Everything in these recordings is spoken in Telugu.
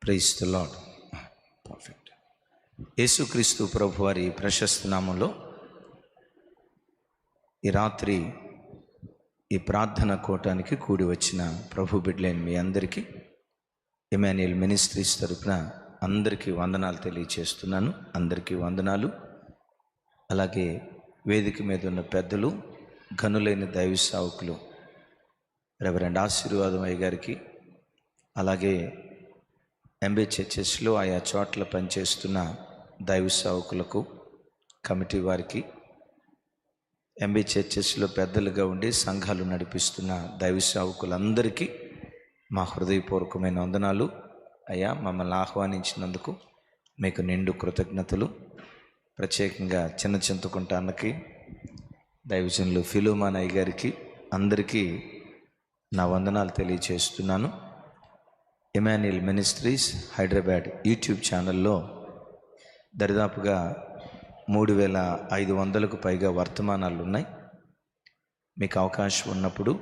Praise the lord. పర్ఫెక్ట్. యేసుక్రీస్తు ప్రభు వారి ప్రశస్త నామంలో ఈ రాత్రి ఈ ప్రార్థన కూటానికి కూడి వచ్చిన ప్రభు బిడ్డలైన మీ అందరికీ ఇమాన్యుయల్ మినిస్ట్రీస్ తరపున అందరికీ వందనాలు తెలియచేస్తున్నాను. అందరికీ వందనాలు. అలాగే వేదిక మీద ఉన్న పెద్దలు, ఘనులైన దైవ సేవకులు రెవరెండ్ ఆశీర్వాదమయ్య గారికి, అలాగే ఎంబీ చర్చెస్లో ఆయా చోట్ల పనిచేస్తున్న దైవ సేవకులకు, కమిటీ వారికి, ఎంబీ చర్చెస్లో పెద్దలుగా ఉండి సంఘాలు నడిపిస్తున్న దైవ సేవకులందరికీ మా హృదయపూర్వకమైన వందనాలు. అయ్యా, మమ్మల్ని ఆహ్వానించినందుకు మీకు నిండు కృతజ్ఞతలు. ప్రత్యేకంగా చిన్న చింతకుంట అన్నకి, దైవజనులు ఫిలోమాన్ అయ్య గారికి అందరికీ నా వందనాలు తెలియచేస్తున్నాను. ఇమాన్యుయల్ మినిస్ట్రీస్ హైదరాబాద్ యూట్యూబ్ ఛానల్లో దరిదాపుగా 3500కు పైగా వర్తమానాలు ఉన్నాయి. మీకు అవకాశం ఉన్నప్పుడు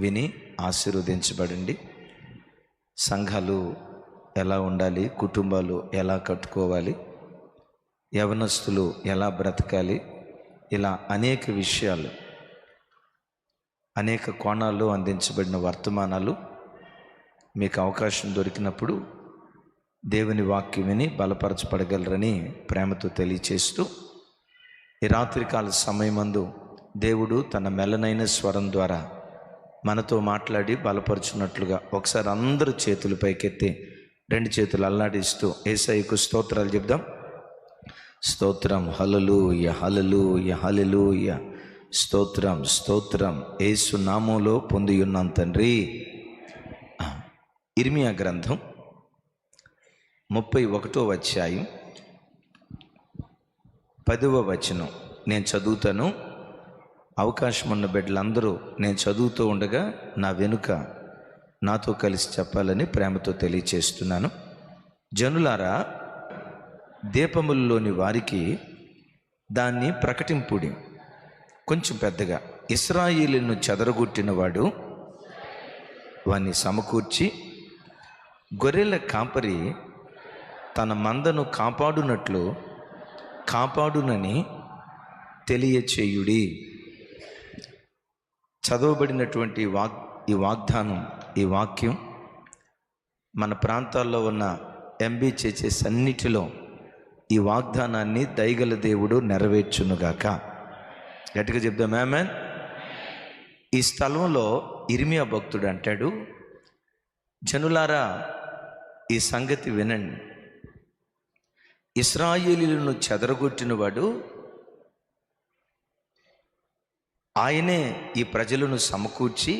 విని ఆశీర్వదించబడండి. సంఘాలు ఎలా ఉండాలి, కుటుంబాలు ఎలా కట్టుకోవాలి, యవనస్తులు ఎలా బ్రతకాలి, ఇలా అనేక విషయాలు, అనేక కోణాల్లో అందించబడిన వర్తమానాలు మీకు అవకాశం దొరికినప్పుడు దేవుని వాక్యం విని బలపరచబడగలరని ప్రేమతో తెలియచేస్తూ, ఈ రాత్రికాల సమయమందు దేవుడు తన మెల్లనైన స్వరం ద్వారా మనతో మాట్లాడి బలపరుచున్నట్లుగా ఒకసారి అందరూ చేతులు పైకెత్తి 2 చేతులు అల్లాడిస్తూ యేసయ్యకు స్తోత్రాలు చెప్దాం. స్తోత్రం, హల్లెలూయా, హల్లెలూయా, హల్లెలూయా. స్తోత్రం, స్తోత్రం. యేసు నామములో పొంది ఉన్నాం తండ్రి. ఇర్మియా గ్రంథం 31వ అధ్యాయం 10వ వచనం నేను చదువుతాను. అవకాశం ఉన్న బిడ్డలందరూ నేను చదువుతూ ఉండగా నా వెనుక నాతో కలిసి చెప్పాలని ప్రేమతో తెలియచేస్తున్నాను. జనులారా, దీపములలోని వారికి దాన్ని ప్రకటింపుడి. కొంచెం పెద్దగా. ఇశ్రాయేలును చెదరగొట్టిన వాడు వాణ్ణి సమకూర్చి, గొర్రెల కాపరి తన మందను కాపాడునట్లు కాపాడునని తెలియచేయుడి. చదవబడినటువంటి ఈ వాగ్దానం, ఈ వాక్యం మన ప్రాంతాల్లో ఉన్న ఎంబీ చర్చెస్ అన్నిటిలో ఈ వాగ్దానాన్ని దయగల దేవుడు నెరవేర్చునుగాక. గట్టిగా చెప్దాం ఆమేన్. ఈ స్థలంలో ఇర్మియా భక్తుడు అంటాడు, జనులారా, ఈ సంగతి వినండి. ఇశ్రాయేలీయులను చెదరగొట్టిన వాడు ఆయనే ఈ ప్రజలను సమకూర్చి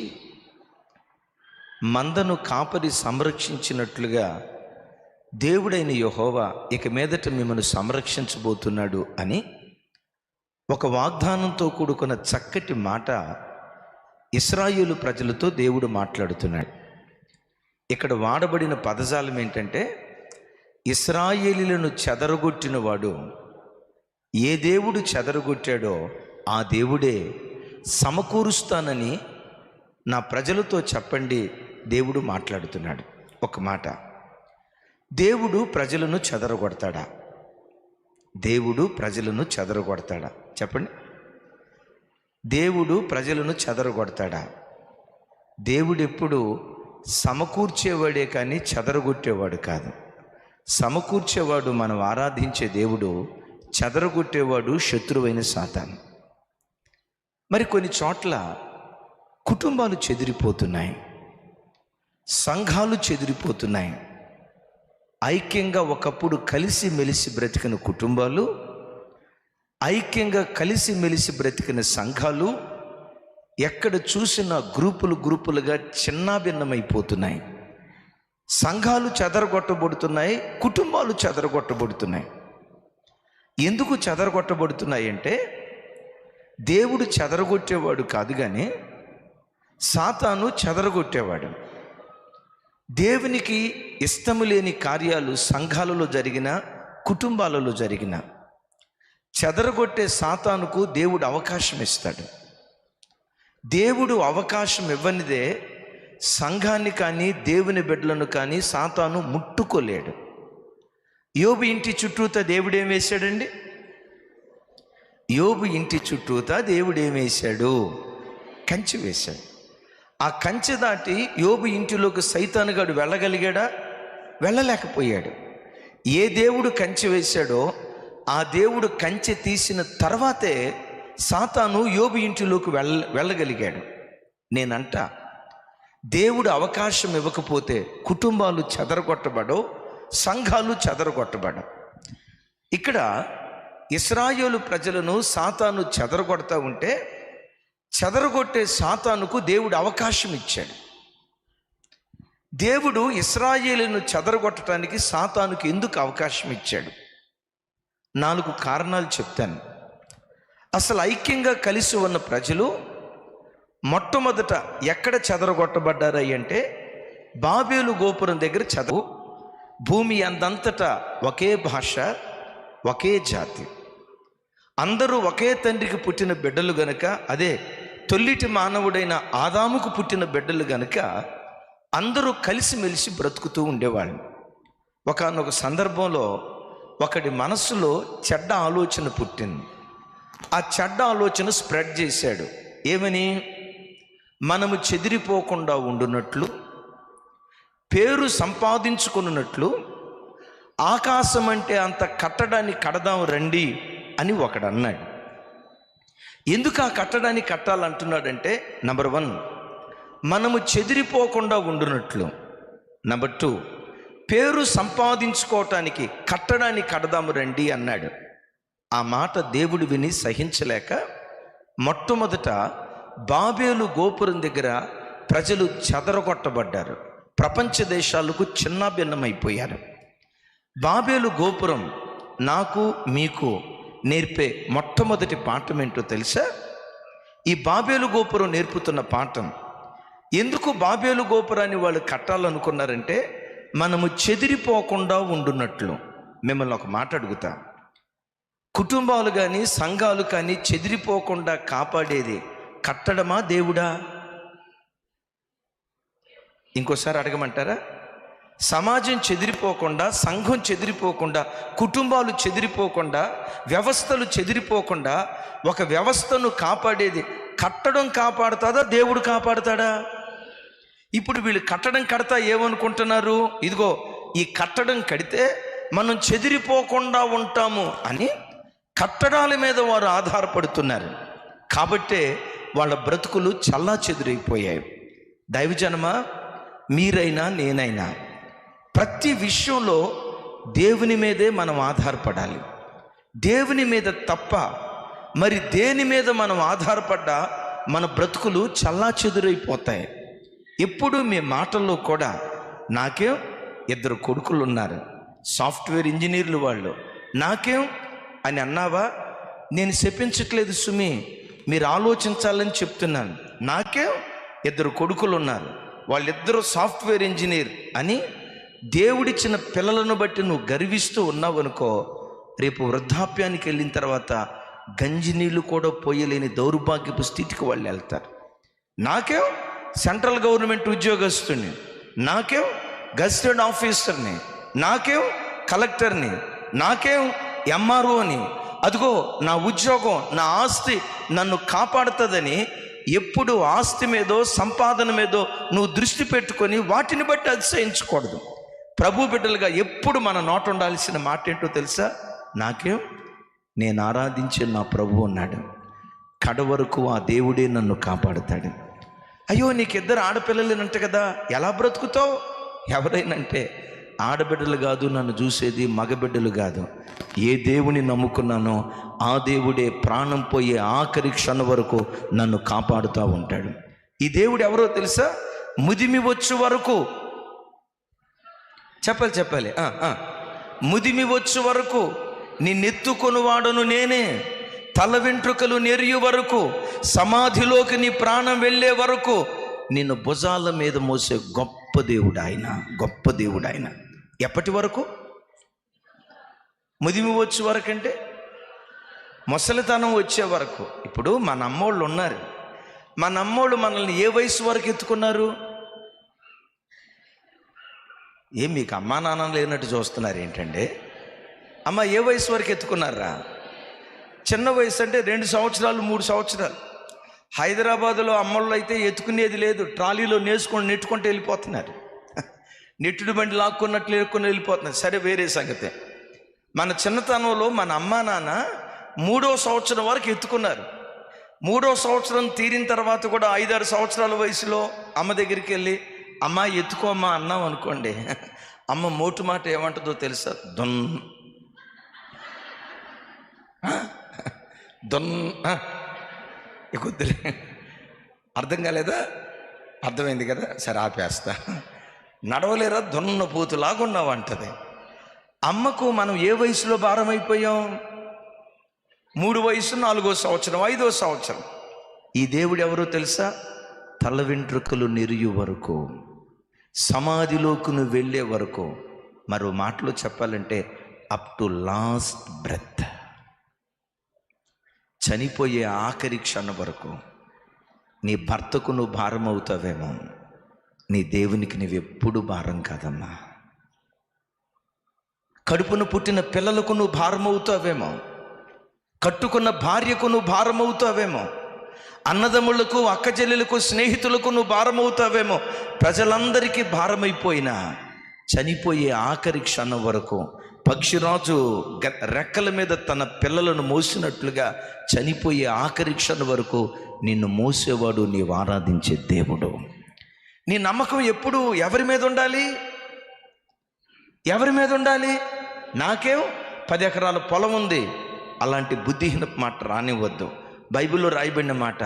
మందను కాపరి సంరక్షించినట్లుగా దేవుడైన యెహోవా ఇక మీదట మిమ్మల్ని సంరక్షించబోతున్నాడు అని ఒక వాగ్దానంతో కూడుకున్న చక్కటి మాట ఇశ్రాయేలు ప్రజలతో దేవుడు మాట్లాడుతున్నాడు. ఇక్కడ వాడబడిన పదజాలం ఏంటంటే, ఇశ్రాయేలీయులను చెదరగొట్టిన వాడు, ఏ దేవుడు చెదరగొట్టాడో ఆ దేవుడే సమకూరుస్తానని నా ప్రజలతో చెప్పండి. దేవుడు మాట్లాడుతున్నాడు. ఒక మాట, దేవుడు ప్రజలను చెదరగొడతాడా? దేవుడు ప్రజలను చెదరగొడతాడా? చెప్పండి. దేవుడు ప్రజలను చెదరగొడతాడా? దేవుడు ఎప్పుడు సమకూర్చేవాడే కానీ చెదరగొట్టేవాడు కాదు. సమకూర్చేవాడు మనం ఆరాధించే దేవుడు, చెదరగొట్టేవాడు శత్రువైన సాతాను. మరి కొన్ని చోట్ల కుటుంబాలు చెదిరిపోతున్నాయి, సంఘాలు చెదిరిపోతున్నాయి. ఐక్యంగా ఒకప్పుడు కలిసి మెలిసి బ్రతికిన కుటుంబాలు, ఐక్యంగా కలిసి మెలిసి బ్రతికిన సంఘాలు ఎక్కడ చూసినా గ్రూపులుగా చిన్నాభిన్నమైపోతున్నాయి. సంఘాలు చెదరగొట్టబడుతున్నాయి, కుటుంబాలు చెదరగొట్టబడుతున్నాయి. ఎందుకు చెదరగొట్టబడుతున్నాయి అంటే, దేవుడు చెదరగొట్టేవాడు కాదు కానీ సాతాను చెదరగొట్టేవాడు. దేవునికి ఇష్టము లేని కార్యాలు సంఘాలలో జరిగిన, కుటుంబాలలో జరిగిన, చెదరగొట్టే సాతానుకు దేవుడు అవకాశం ఇస్తాడు. దేవుడు అవకాశం ఇవ్వనిదే సంఘాన్ని కానీ దేవుని బిడ్డలను కానీ సాతాను ముట్టుకోలేడు. యోబు ఇంటి చుట్టూతా దేవుడు ఏం వేశాడండి? యోబు ఇంటి చుట్టూతా దేవుడు ఏం వేశాడు? కంచె వేశాడు. ఆ కంచె దాటి యోబు ఇంటిలోకి సైతానుగాడు వెళ్ళగలిగాడా? వెళ్ళలేకపోయాడు. ఏ దేవుడు కంచె వేశాడో ఆ దేవుడు కంచె తీసిన తర్వాతే సాతాను యోబు ఇంటిలోకి వెళ్ళగలిగాడు. నేనంట, దేవుడు అవకాశం ఇవ్వకపోతే కుటుంబాలు చెదరగొట్టబడవు, సంఘాలు చెదరగొట్టబడవు. ఇక్కడ ఇశ్రాయేలు ప్రజలను సాతాను చెదరగొడతా ఉంటే చెదరగొట్టే సాతానుకు దేవుడు అవకాశం ఇచ్చాడు. దేవుడు ఇశ్రాయేలును చెదరగొట్టడానికి సాతానుకు ఎందుకు అవకాశం ఇచ్చాడు? 4 కారణాలు చెప్తాను. అసలు ఐక్యంగా కలిసి ఉన్న ప్రజలు మొట్టమొదట ఎక్కడ చెదరగొట్టబడ్డారు అంటే బాబేలు గోపురం దగ్గర చదువు. భూమి అందంతటా ఒకే భాష, ఒకే జాతి, అందరూ ఒకే తండ్రికి పుట్టిన బిడ్డలు గనుక, అదే తొల్లిటి మానవుడైన ఆదాముకు పుట్టిన బిడ్డలు గనుక అందరూ కలిసిమెలిసి బ్రతుకుతూ ఉండేవాళ్ళు. ఒకానొక సందర్భంలో ఒకడి మనస్సులో చెడ్డ ఆలోచన పుట్టింది. ఆ చెడ్డ ఆలోచన స్ప్రెడ్ చేశాడు. ఏమని? మనము చెదిరిపోకుండా ఉండునట్లు, పేరు సంపాదించుకున్నట్లు ఆకాశం అంటే అంత కట్టడాన్ని కడదాం రండి అని ఒకడు అన్నాడు. ఎందుకు ఆ కట్టడాన్ని కట్టాలంటున్నాడంటే, నంబర్ 1 మనము చెదిరిపోకుండా ఉండునట్లు, నంబర్ 2 పేరు సంపాదించుకోవటానికి కట్టడాన్ని కడదాము రండి అన్నాడు. ఆ మాట దేవుడు విని సహించలేక మొట్టమొదట బాబేలు గోపురం దగ్గర ప్రజలు చెదరగొట్టబడ్డారు. ప్రపంచ దేశాలకు చిన్న భిన్నమైపోయారు. బాబేలు గోపురం నాకు మీకు నేర్పే మొట్టమొదటి పాఠం ఏంటో తెలుసా? ఈ బాబేలు గోపురం నేర్పుతున్న పాఠం. ఎందుకు బాబేలు గోపురాన్ని వాళ్ళు కట్టాలనుకున్నారంటే మనము చెదిరిపోకుండా ఉండున్నట్లు. మిమ్మల్ని ఒక మాట అడుగుతా, కుటుంబాలు కానీ సంఘాలు కానీ చెదిరిపోకుండా కాపాడేది కట్టడమా దేవుడా? ఇంకోసారి అడగమంటారా? సమాజం చెదిరిపోకుండా, సంఘం చెదిరిపోకుండా, కుటుంబాలు చెదిరిపోకుండా, వ్యవస్థలు చెదిరిపోకుండా ఒక వ్యవస్థను కాపాడేది కట్టడం కాపాడుతుందా దేవుడు కాపాడుతాడా? ఇప్పుడు వీళ్ళు కట్టడం కడతా ఏమనుకుంటున్నారు? ఇదిగో ఈ కట్టడం కడితే మనం చెదిరిపోకుండా ఉంటాము అని కట్టడాల మీద వారు ఆధారపడుతున్నారు. కాబట్టే వాళ్ళ బ్రతుకులు చల్లా చెదిరైపోయాయి. దైవజనమా, మీరైనా నేనైనా ప్రతి విషయంలో దేవుని మీదే మనం ఆధారపడాలి. దేవుని మీద తప్ప మరి దేని మీద మనం ఆధారపడ్డా మన బ్రతుకులు చల్లా చెదురైపోతాయి. ఎప్పుడు మీ మాటల్లో కూడా నాకేం 2 కొడుకులు ఉన్నారు, సాఫ్ట్వేర్ ఇంజనీర్లు వాళ్ళు, నాకేం అని అన్నావా? నేను చెప్పించట్లేదు సుమి, మీరు ఆలోచించాలని చెప్తున్నాను. నాకేం 2 కొడుకులు ఉన్నారు, వాళ్ళిద్దరూ సాఫ్ట్వేర్ ఇంజనీర్ అని దేవుడిచ్చిన పిల్లలను బట్టి నువ్వు గర్విస్తూ ఉన్నావనుకో, రేపు వృద్ధాప్యానికి వెళ్ళిన తర్వాత గంజి నీళ్ళు కూడా పోయలేని దౌర్భాగ్యపు స్థితికి వాళ్ళు వెళ్తారు. నాకేం సెంట్రల్ గవర్నమెంట్ ఉద్యోగస్తుని, నాకేం గెజిటెడ్ ఆఫీసర్ని, నాకేం కలెక్టర్ని, నాకేం ఎంఆర్ఓని, అదిగో నా ఉద్యోగం, నా ఆస్తి నన్ను కాపాడుతుందని ఎప్పుడు ఆస్తి మీదో సంపాదన మీదో నువ్వు దృష్టి పెట్టుకొని వాటిని బట్టి అతిశయించకూడదు. ప్రభు బిడ్డలుగా ఎప్పుడు మన నోట ఉండాల్సిన మాట ఏంటో తెలుసా? నాకేం, నేను ఆరాధించే నా ప్రభు ఉన్నాడు, కడవరకు ఆ దేవుడే నన్ను కాపాడుతాడు. అయ్యో నీకు 2 ఆడపిల్లలేనంట కదా, ఎలా బ్రతుకుతావు? ఎవరైనంటే ఆడబిడ్డలు కాదు నన్ను చూసేది, మగబిడ్డలు కాదు. ఏ దేవుని నమ్ముకున్నానో ఆ దేవుడే ప్రాణం పోయే ఆఖరి క్షణం వరకు నన్ను కాపాడుతూ ఉంటాడు. ఈ దేవుడు ఎవరో తెలుసా? ముదిమి వచ్చు వరకు, చెప్పాలి, ముదిమి వచ్చు వరకు నిన్నెత్తుకొని వాడను నేనే, తల వెంట్రుకలు నెరియు వరకు, సమాధిలోకి నీ ప్రాణం వెళ్ళే వరకు నిన్ను భుజాల మీద మోసే గొప్ప దేవుడు ఆయన, గొప్ప దేవుడు ఆయన. ఎప్పటి వరకు? ముదిమి వచ్చే వరకు అంటే ముసలితనం వచ్చే వరకు. ఇప్పుడు మన అమ్మోళ్ళు ఉన్నారు, మన అమ్మోళ్ళు మనల్ని ఏ వయసు వరకు ఎత్తుకున్నారు? ఏం మీకు అమ్మా నాన్న లేనట్టు చూస్తున్నారు ఏంటండి? అమ్మ ఏ వయసు వరకు ఎత్తుకున్నారా? చిన్న వయసు అంటే 2 సంవత్సరాలు 3 సంవత్సరాలు. హైదరాబాదులో అమ్మళ్ళు అయితే ఎత్తుకునేది లేదు, ట్రాలీలో నెట్టుకుంటూ వెళ్ళిపోతున్నారు. నెట్టుడు బండి లాక్కున్నట్లు వెళ్ళిపోతున్నారు. సరే, వేరే సంగతి. మన చిన్నతనంలో మన అమ్మా నాన్న 3వ సంవత్సరం వరకు ఎత్తుకున్నారు. 3వ సంవత్సరం తీరిన తర్వాత కూడా 5-6 సంవత్సరాల వయసులో అమ్మ దగ్గరికి వెళ్ళి అమ్మ ఎత్తుకోమ్మా అన్నాం అనుకోండి, అమ్మ మోటు మాట ఏమంటుందో తెలుసా? కొద్దిలే. అర్థం కాలేదా? అర్థమైంది కదా, సరే ఆపేస్తా. నడవలేరా దున్న పోతులాగున్నావు అంటది. అమ్మకు మనం ఏ వయసులో భారం అయిపోయాం? 3 వయసు, 4వ సంవత్సరం, 5వ సంవత్సరం. ఈ దేవుడు ఎవరో తెలుసా? తల వెంట్రుకలు నెరియు వరకు, సమాధిలోకి నువ్వు వెళ్ళే వరకు, మరో మాటలో చెప్పాలంటే అప్ టు లాస్ట్ బ్రెత్, చనిపోయే ఆఖరి క్షణం వరకు నీ భర్తకు నువ్వు భారం అవుతావేమో, నీ దేవునికి నువ్వు ఎప్పుడు భారం కాదమ్మా. కడుపును పుట్టిన పిల్లలకు నువ్వు భారం అవుతావేమో, కట్టుకున్న భార్యకు నువ్వు భారం అవుతావేమో, అన్నదమ్ములకు, అక్కచెల్లెలకు, స్నేహితులకు నువ్వు భారం అవుతావేమో. ప్రజలందరికీ భారమైపోయినా చనిపోయే ఆఖరి క్షణం వరకు పక్షిరాజు రెక్కల మీద తన పిల్లలను మోసినట్లుగా చనిపోయే ఆఖరి క్షణం వరకు నిన్ను మోసేవాడు నీవు ఆరాధించే దేవుడు. నీ నమ్మకం ఎప్పుడు ఎవరి మీద ఉండాలి? ఎవరి మీద ఉండాలి? నాకేం 10 ఎకరాల పొలం ఉంది, అలాంటి బుద్ధిహీన మాట రానివ్వద్దు. బైబిల్లో రాయబడిన మాట,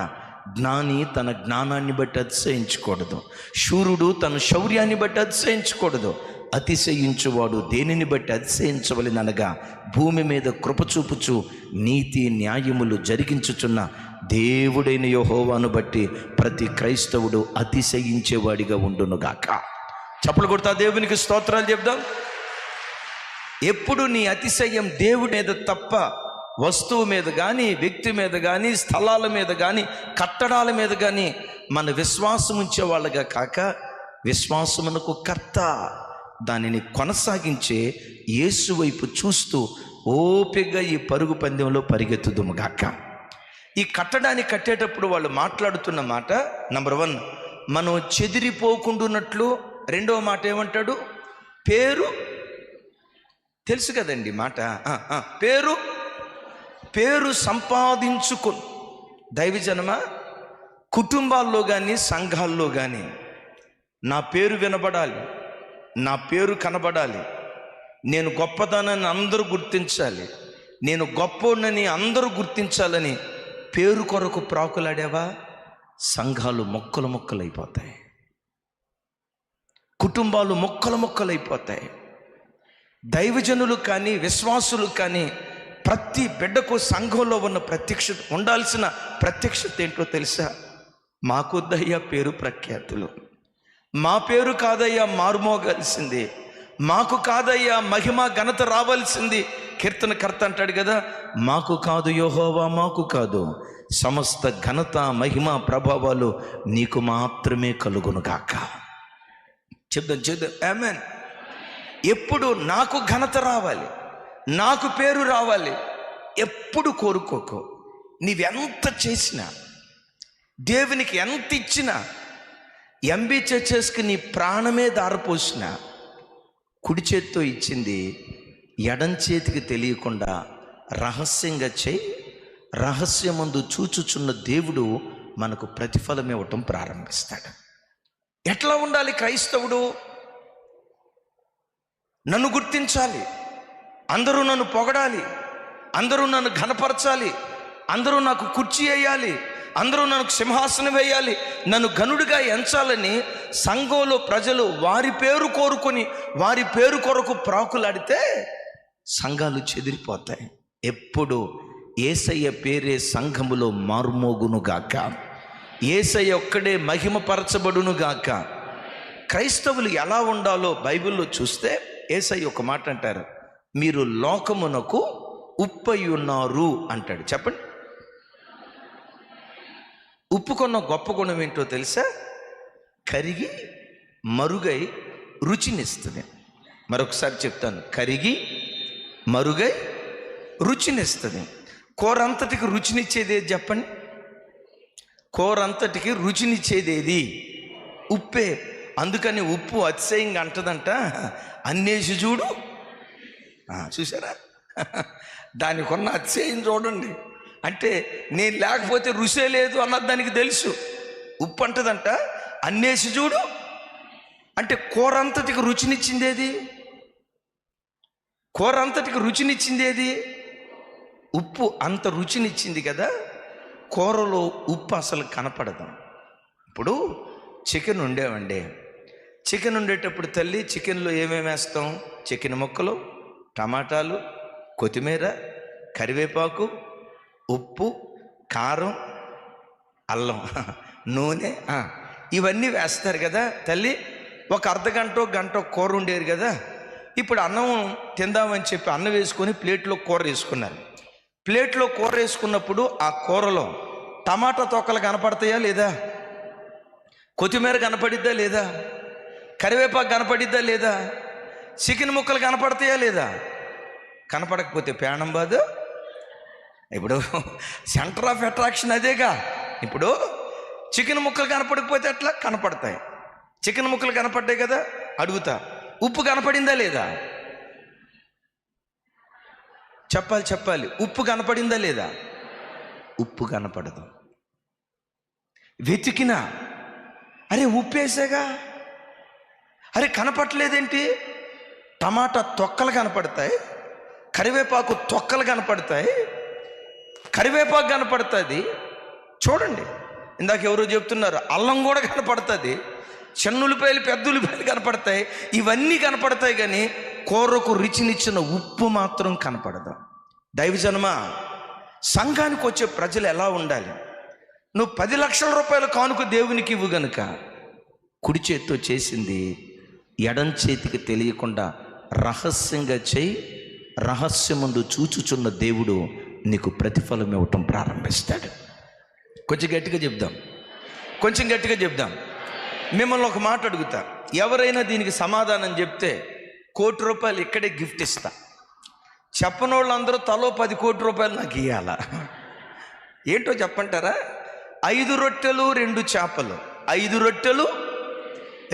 జ్ఞాని తన జ్ఞానాన్ని బట్టి అతిశయించకూడదు, శూరుడు తన శౌర్యాన్ని బట్టి అతిశయించకూడదు. అతిశయించువాడు దేనిని బట్టి అతిశయించవలెననగా, భూమి మీద కృప చూపుచు నీతి న్యాయములు జరిగించుచున్న దేవుడైన యెహోవాను బట్టి ప్రతి క్రైస్తవుడు అతిశయించేవాడిగా ఉండునుగాక. చప్పలు కొడతా దేవునికి స్తోత్రాలు చెప్దాం. ఎప్పుడు నీ అతిశయం దేవుడి మీద తప్ప వస్తువు మీద కానీ, వ్యక్తి మీద కానీ, స్థలాల మీద కానీ, కట్టడాల మీద కానీ మన విశ్వాసం ఉంచే వాళ్ళగా కాక, విశ్వాసమునకు కర్త, దానిని కొనసాగించే యేసు వైపు చూస్తూ ఓపికగా ఈ పరుగు పందెంలో పరిగెత్తుదుముగాక. ఈ కట్టడాన్ని కట్టేటప్పుడు వాళ్ళు మాట్లాడుతున్న మాట, నంబర్ 1, మనం చెదిరిపోకుండాన్నట్లు. 2వ మాట ఏమంటాడు? పేరు. తెలుసు కదండి మాట, పేరు సంపాదించుకో. దైవజనమా, కుటుంబాల్లో కానీ సంఘాల్లో కానీ నా పేరు వినబడాలి, నా పేరు కనబడాలి, నేను గొప్పదనాన్ని అందరూ గుర్తించాలి, నేను గొప్పనని అందరూ గుర్తించాలని పేరు కొరకు ప్రాకులాడావా, సంఘాలు మొక్కలు మొక్కలైపోతాయి, కుటుంబాలు మొక్కలు మొక్కలైపోతాయి. దైవజనులు కానీ, విశ్వాసులు కానీ ప్రతి బిడ్డకు సంఘంలో ఉన్న ప్రత్యక్షత, ఉండాల్సిన ప్రత్యక్షత ఏంటో తెలుసా? మాకొద్దయ్యా పేరు ప్రఖ్యాతులు, మా పేరు కాదయ్యా మారుమోగాల్సింది, మాకు కాదయ్యా మహిమ ఘనత రావాల్సింది. కీర్తనకర్త అంటాడు కదా, మాకు కాదు యెహోవా, మాకు కాదు, సమస్త ఘనత మహిమ ప్రభావాలు నీకు మాత్రమే కలుగునుగాక. చెప్దాం ఆమేన్. ఎప్పుడు నాకు ఘనత రావాలి, నాకు పేరు రావాలి, ఎప్పుడు కోరుకోకు. నీవెంత చేసినా, దేవునికి ఎంత ఇచ్చినా, ఎంబీ చర్చెస్కి నీ ప్రాణమే దారపోసినా, కుడి చేత్తో ఇచ్చింది ఎడం చేతికి తెలియకుండా రహస్యంగా చేయి. రహస్యమందు చూచుచున్న దేవుడు మనకు ప్రతిఫలం ఇవ్వటం ప్రారంభిస్తాడు. ఎట్లా ఉండాలి క్రైస్తవుడు? నన్ను గుర్తించాలి, అందరూ నన్ను పొగడాలి, అందరూ నన్ను ఘనపరచాలి, అందరూ నాకు కుర్చీ వేయాలి, అందరూ నాకు సింహాసనం వేయాలి, నన్ను ఘనుడిగా ఎంచాలని సంఘంలో ప్రజలు వారి పేరు కోరుకొని వారి పేరు కొరకు ప్రాకులాడితే సంఘాలు చెదిరిపోతాయి. ఎప్పుడు యేసయ్య పేరే సంఘములో మారుమోగునుగాక, యేసయ్య ఒక్కడే మహిమపరచబడునుగాక. క్రైస్తవులు ఎలా ఉండాలో బైబిల్లో చూస్తే యేసయ్య ఒక మాట అంటారు, మీరు లోకమునకు ఉప్పై ఉన్నారు అంటాడు. చెప్పండి, ఉప్పుకున్న గొప్ప గుణం ఏంటో తెలుసా? కరిగి మరుగై రుచినిస్తుంది. మరొకసారి చెప్తాను, కరిగి మరుగై రుచినిస్తుంది. కూర అంతటికి రుచినిచ్చేది ఏది చెప్పండి? కూర అంతటికి రుచినిచ్చేది ఏది? ఉప్పే. అందుకని ఉప్పు అతిశయంగా అంటదంట, అన్నేసి చూడు. చూసారా, దానికి ఉన్న అతిశయం చూడండి. అంటే నేను లేకపోతే రుచే లేదు అన్నది దానికి తెలుసు. ఉప్పు అంటదంట, అన్నేసి చూడు. అంటే కూర అంతటికి రుచినిచ్చిందేది? కూర అంతటికి రుచినిచ్చిందేది? ఉప్పు. అంత రుచినిచ్చింది కదా, కూరలో ఉప్పు అసలు కనపడదు. ఇప్పుడు చికెన్ ఉండేవండి, చికెన్ ఉండేటప్పుడు తల్లి చికెన్లో ఏమేమి వేస్తాం? చికెన్ ముక్కలు, టమాటాలు, కొత్తిమీర, కరివేపాకు, ఉప్పు, కారం, అల్లం, నూనె, ఇవన్నీ వేస్తారు కదా తల్లి. ఒక అర్ధగంట గంట కూర ఉండేది కదా. ఇప్పుడు అన్నం తిందామని చెప్పి అన్నం వేసుకొని ప్లేట్లో కూర వేసుకున్నారు. ప్లేట్లో కూర వేసుకున్నప్పుడు ఆ కూరలో టమాటా తొక్కలు కనపడతాయా లేదా? కొత్తిమీర కనపడిద్దా లేదా? కరివేపాకు కనపడిద్దా లేదా? చికెన్ ముక్కలు కనపడతాయా లేదా? కనపడకపోతే పేణం బాదు. ఇప్పుడు సెంటర్ ఆఫ్ అట్రాక్షన్ అదేగా. ఇప్పుడు చికెన్ ముక్కలు కనపడకపోతే ఎట్లా? కనపడతాయి. చికెన్ ముక్కలు కనపడ్డాయి కదా, అడుగుతా, ఉప్పు కనపడిందా లేదా? చెప్పాలి. ఉప్పు కనపడిందా లేదా? ఉప్పు కనపడదు. వెతికినా, అరే ఉప్పు వేసాగా, అరే కనపడలేదేంటి? టమాటా తొక్కలు కనపడతాయి, కరివేపాకు తొక్కలు కనపడతాయి, కరివేపాకు కనపడుతుంది. చూడండి, ఇందాక ఎవరో చెప్తున్నారు, అల్లం కూడా కనపడుతుంది, చిన్నులపాయలు, పెద్ద ఉల్లిపాయలు కనపడతాయి. ఇవన్నీ కనపడతాయి, కానీ కూరకు రుచినిచ్చిన ఉప్పు మాత్రం కనపడదు. దైవజనమా, సంఘానికి వచ్చే ప్రజలు ఎలా ఉండాలి? నువ్వు 10 లక్షల రూపాయల కానుక దేవునికి ఇవ్వు గనుక, కుడి చేత్తో చేసింది ఎడం చేతికి తెలియకుండా రహస్యంగా చేయి. రహస్యమందు చూచుచున్న దేవుడు నీకు ప్రతిఫలం ఇవ్వటం ప్రారంభిస్తాడు. కొంచెం గట్టిగా చెప్దాం. మిమ్మల్ని ఒక మాట అడుగుతా, ఎవరైనా దీనికి సమాధానం చెప్తే 1 కోటి రూపాయలు ఇక్కడే గిఫ్ట్ ఇస్తా. చెప్పని వాళ్ళందరూ తలో 10 కోట్ల రూపాయలు నాకు ఇవ్వాలా? ఏంటో చెప్పంటారా? 5 రొట్టెలు 2 చేపలు, 5 రొట్టెలు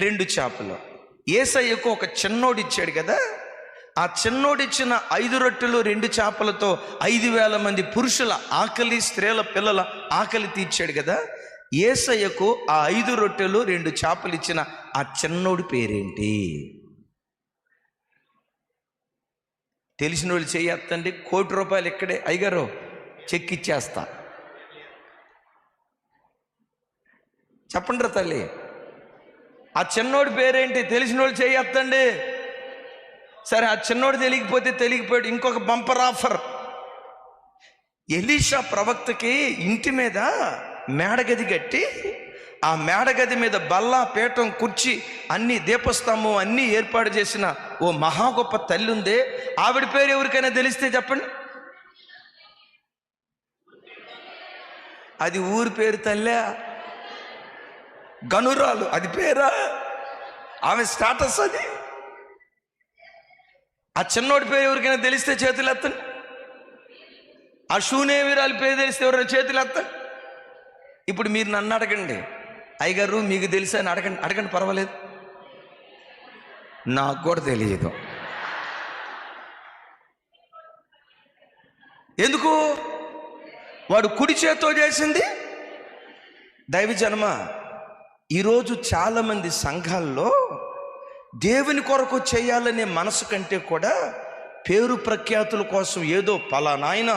2 చేపలు. యేసయ్యకు ఒక చిన్నోడు ఇచ్చాడు కదా. ఆ చిన్నోడిచ్చిన 5 రొట్టెలు 2 చేపలతో 5,000 మంది పురుషుల ఆకలి, స్త్రీల పిల్లల ఆకలి తీర్చాడు కదా. యేసయ్యకు ఆ 5 రొట్టెలు 2 చేపలు ఇచ్చిన ఆ చిన్నోడి పేరేంటి? తెలిసిన వాళ్ళు చేయొద్దండి. 1 కోటి రూపాయలు ఇక్కడే అయ్యగారు చెక్ ఇచ్చేస్తా. చెప్పండి రా తల్లి, ఆ చిన్నోడి పేరేంటి? తెలిసిన వాళ్ళు చేయొద్దండి. సరే, ఆ చిన్నోడు తెలియకపోయాడు, ఇంకొక బంపర్ ఆఫర్. ఎలీషా ప్రవక్తకి ఇంటి మీద మేడగది కట్టి, ఆ మేడగది మీద బల్ల, పీఠం, కుర్చీ, అన్ని దీపస్తంభం అన్నీ ఏర్పాటు చేసిన ఓ మహా గొప్ప తల్లి ఉందే. ఆవిడ పేరు ఎవరికైనా తెలిస్తే చెప్పండి. అది ఊరి పేరు తల్లే, గనురాలు, అది పేరా? ఆమె స్టాటస్ అది. ఆ చిన్నోడి పేరు ఎవరికైనా తెలిస్తే చేతులు ఎత్తండి. ఆ శూనేవిరాలి పేరు తెలిస్తే ఎవరైనా చేతులు ఎత్తండి. ఇప్పుడు మీరు నన్ను అడగండి, అయ్యగారు మీకు తెలుసా అని అడగండి, పర్వాలేదు. నాకు కూడా తెలియదు. ఎందుకు? వాడు కుడి చేత్తో చేసింది. దైవజనమ, ఈరోజు చాలామంది సంఘాల్లో దేవుని కొరకు చేయాలనే మనసు కంటే కూడా పేరు ప్రఖ్యాతుల కోసం ఏదో పలానాయన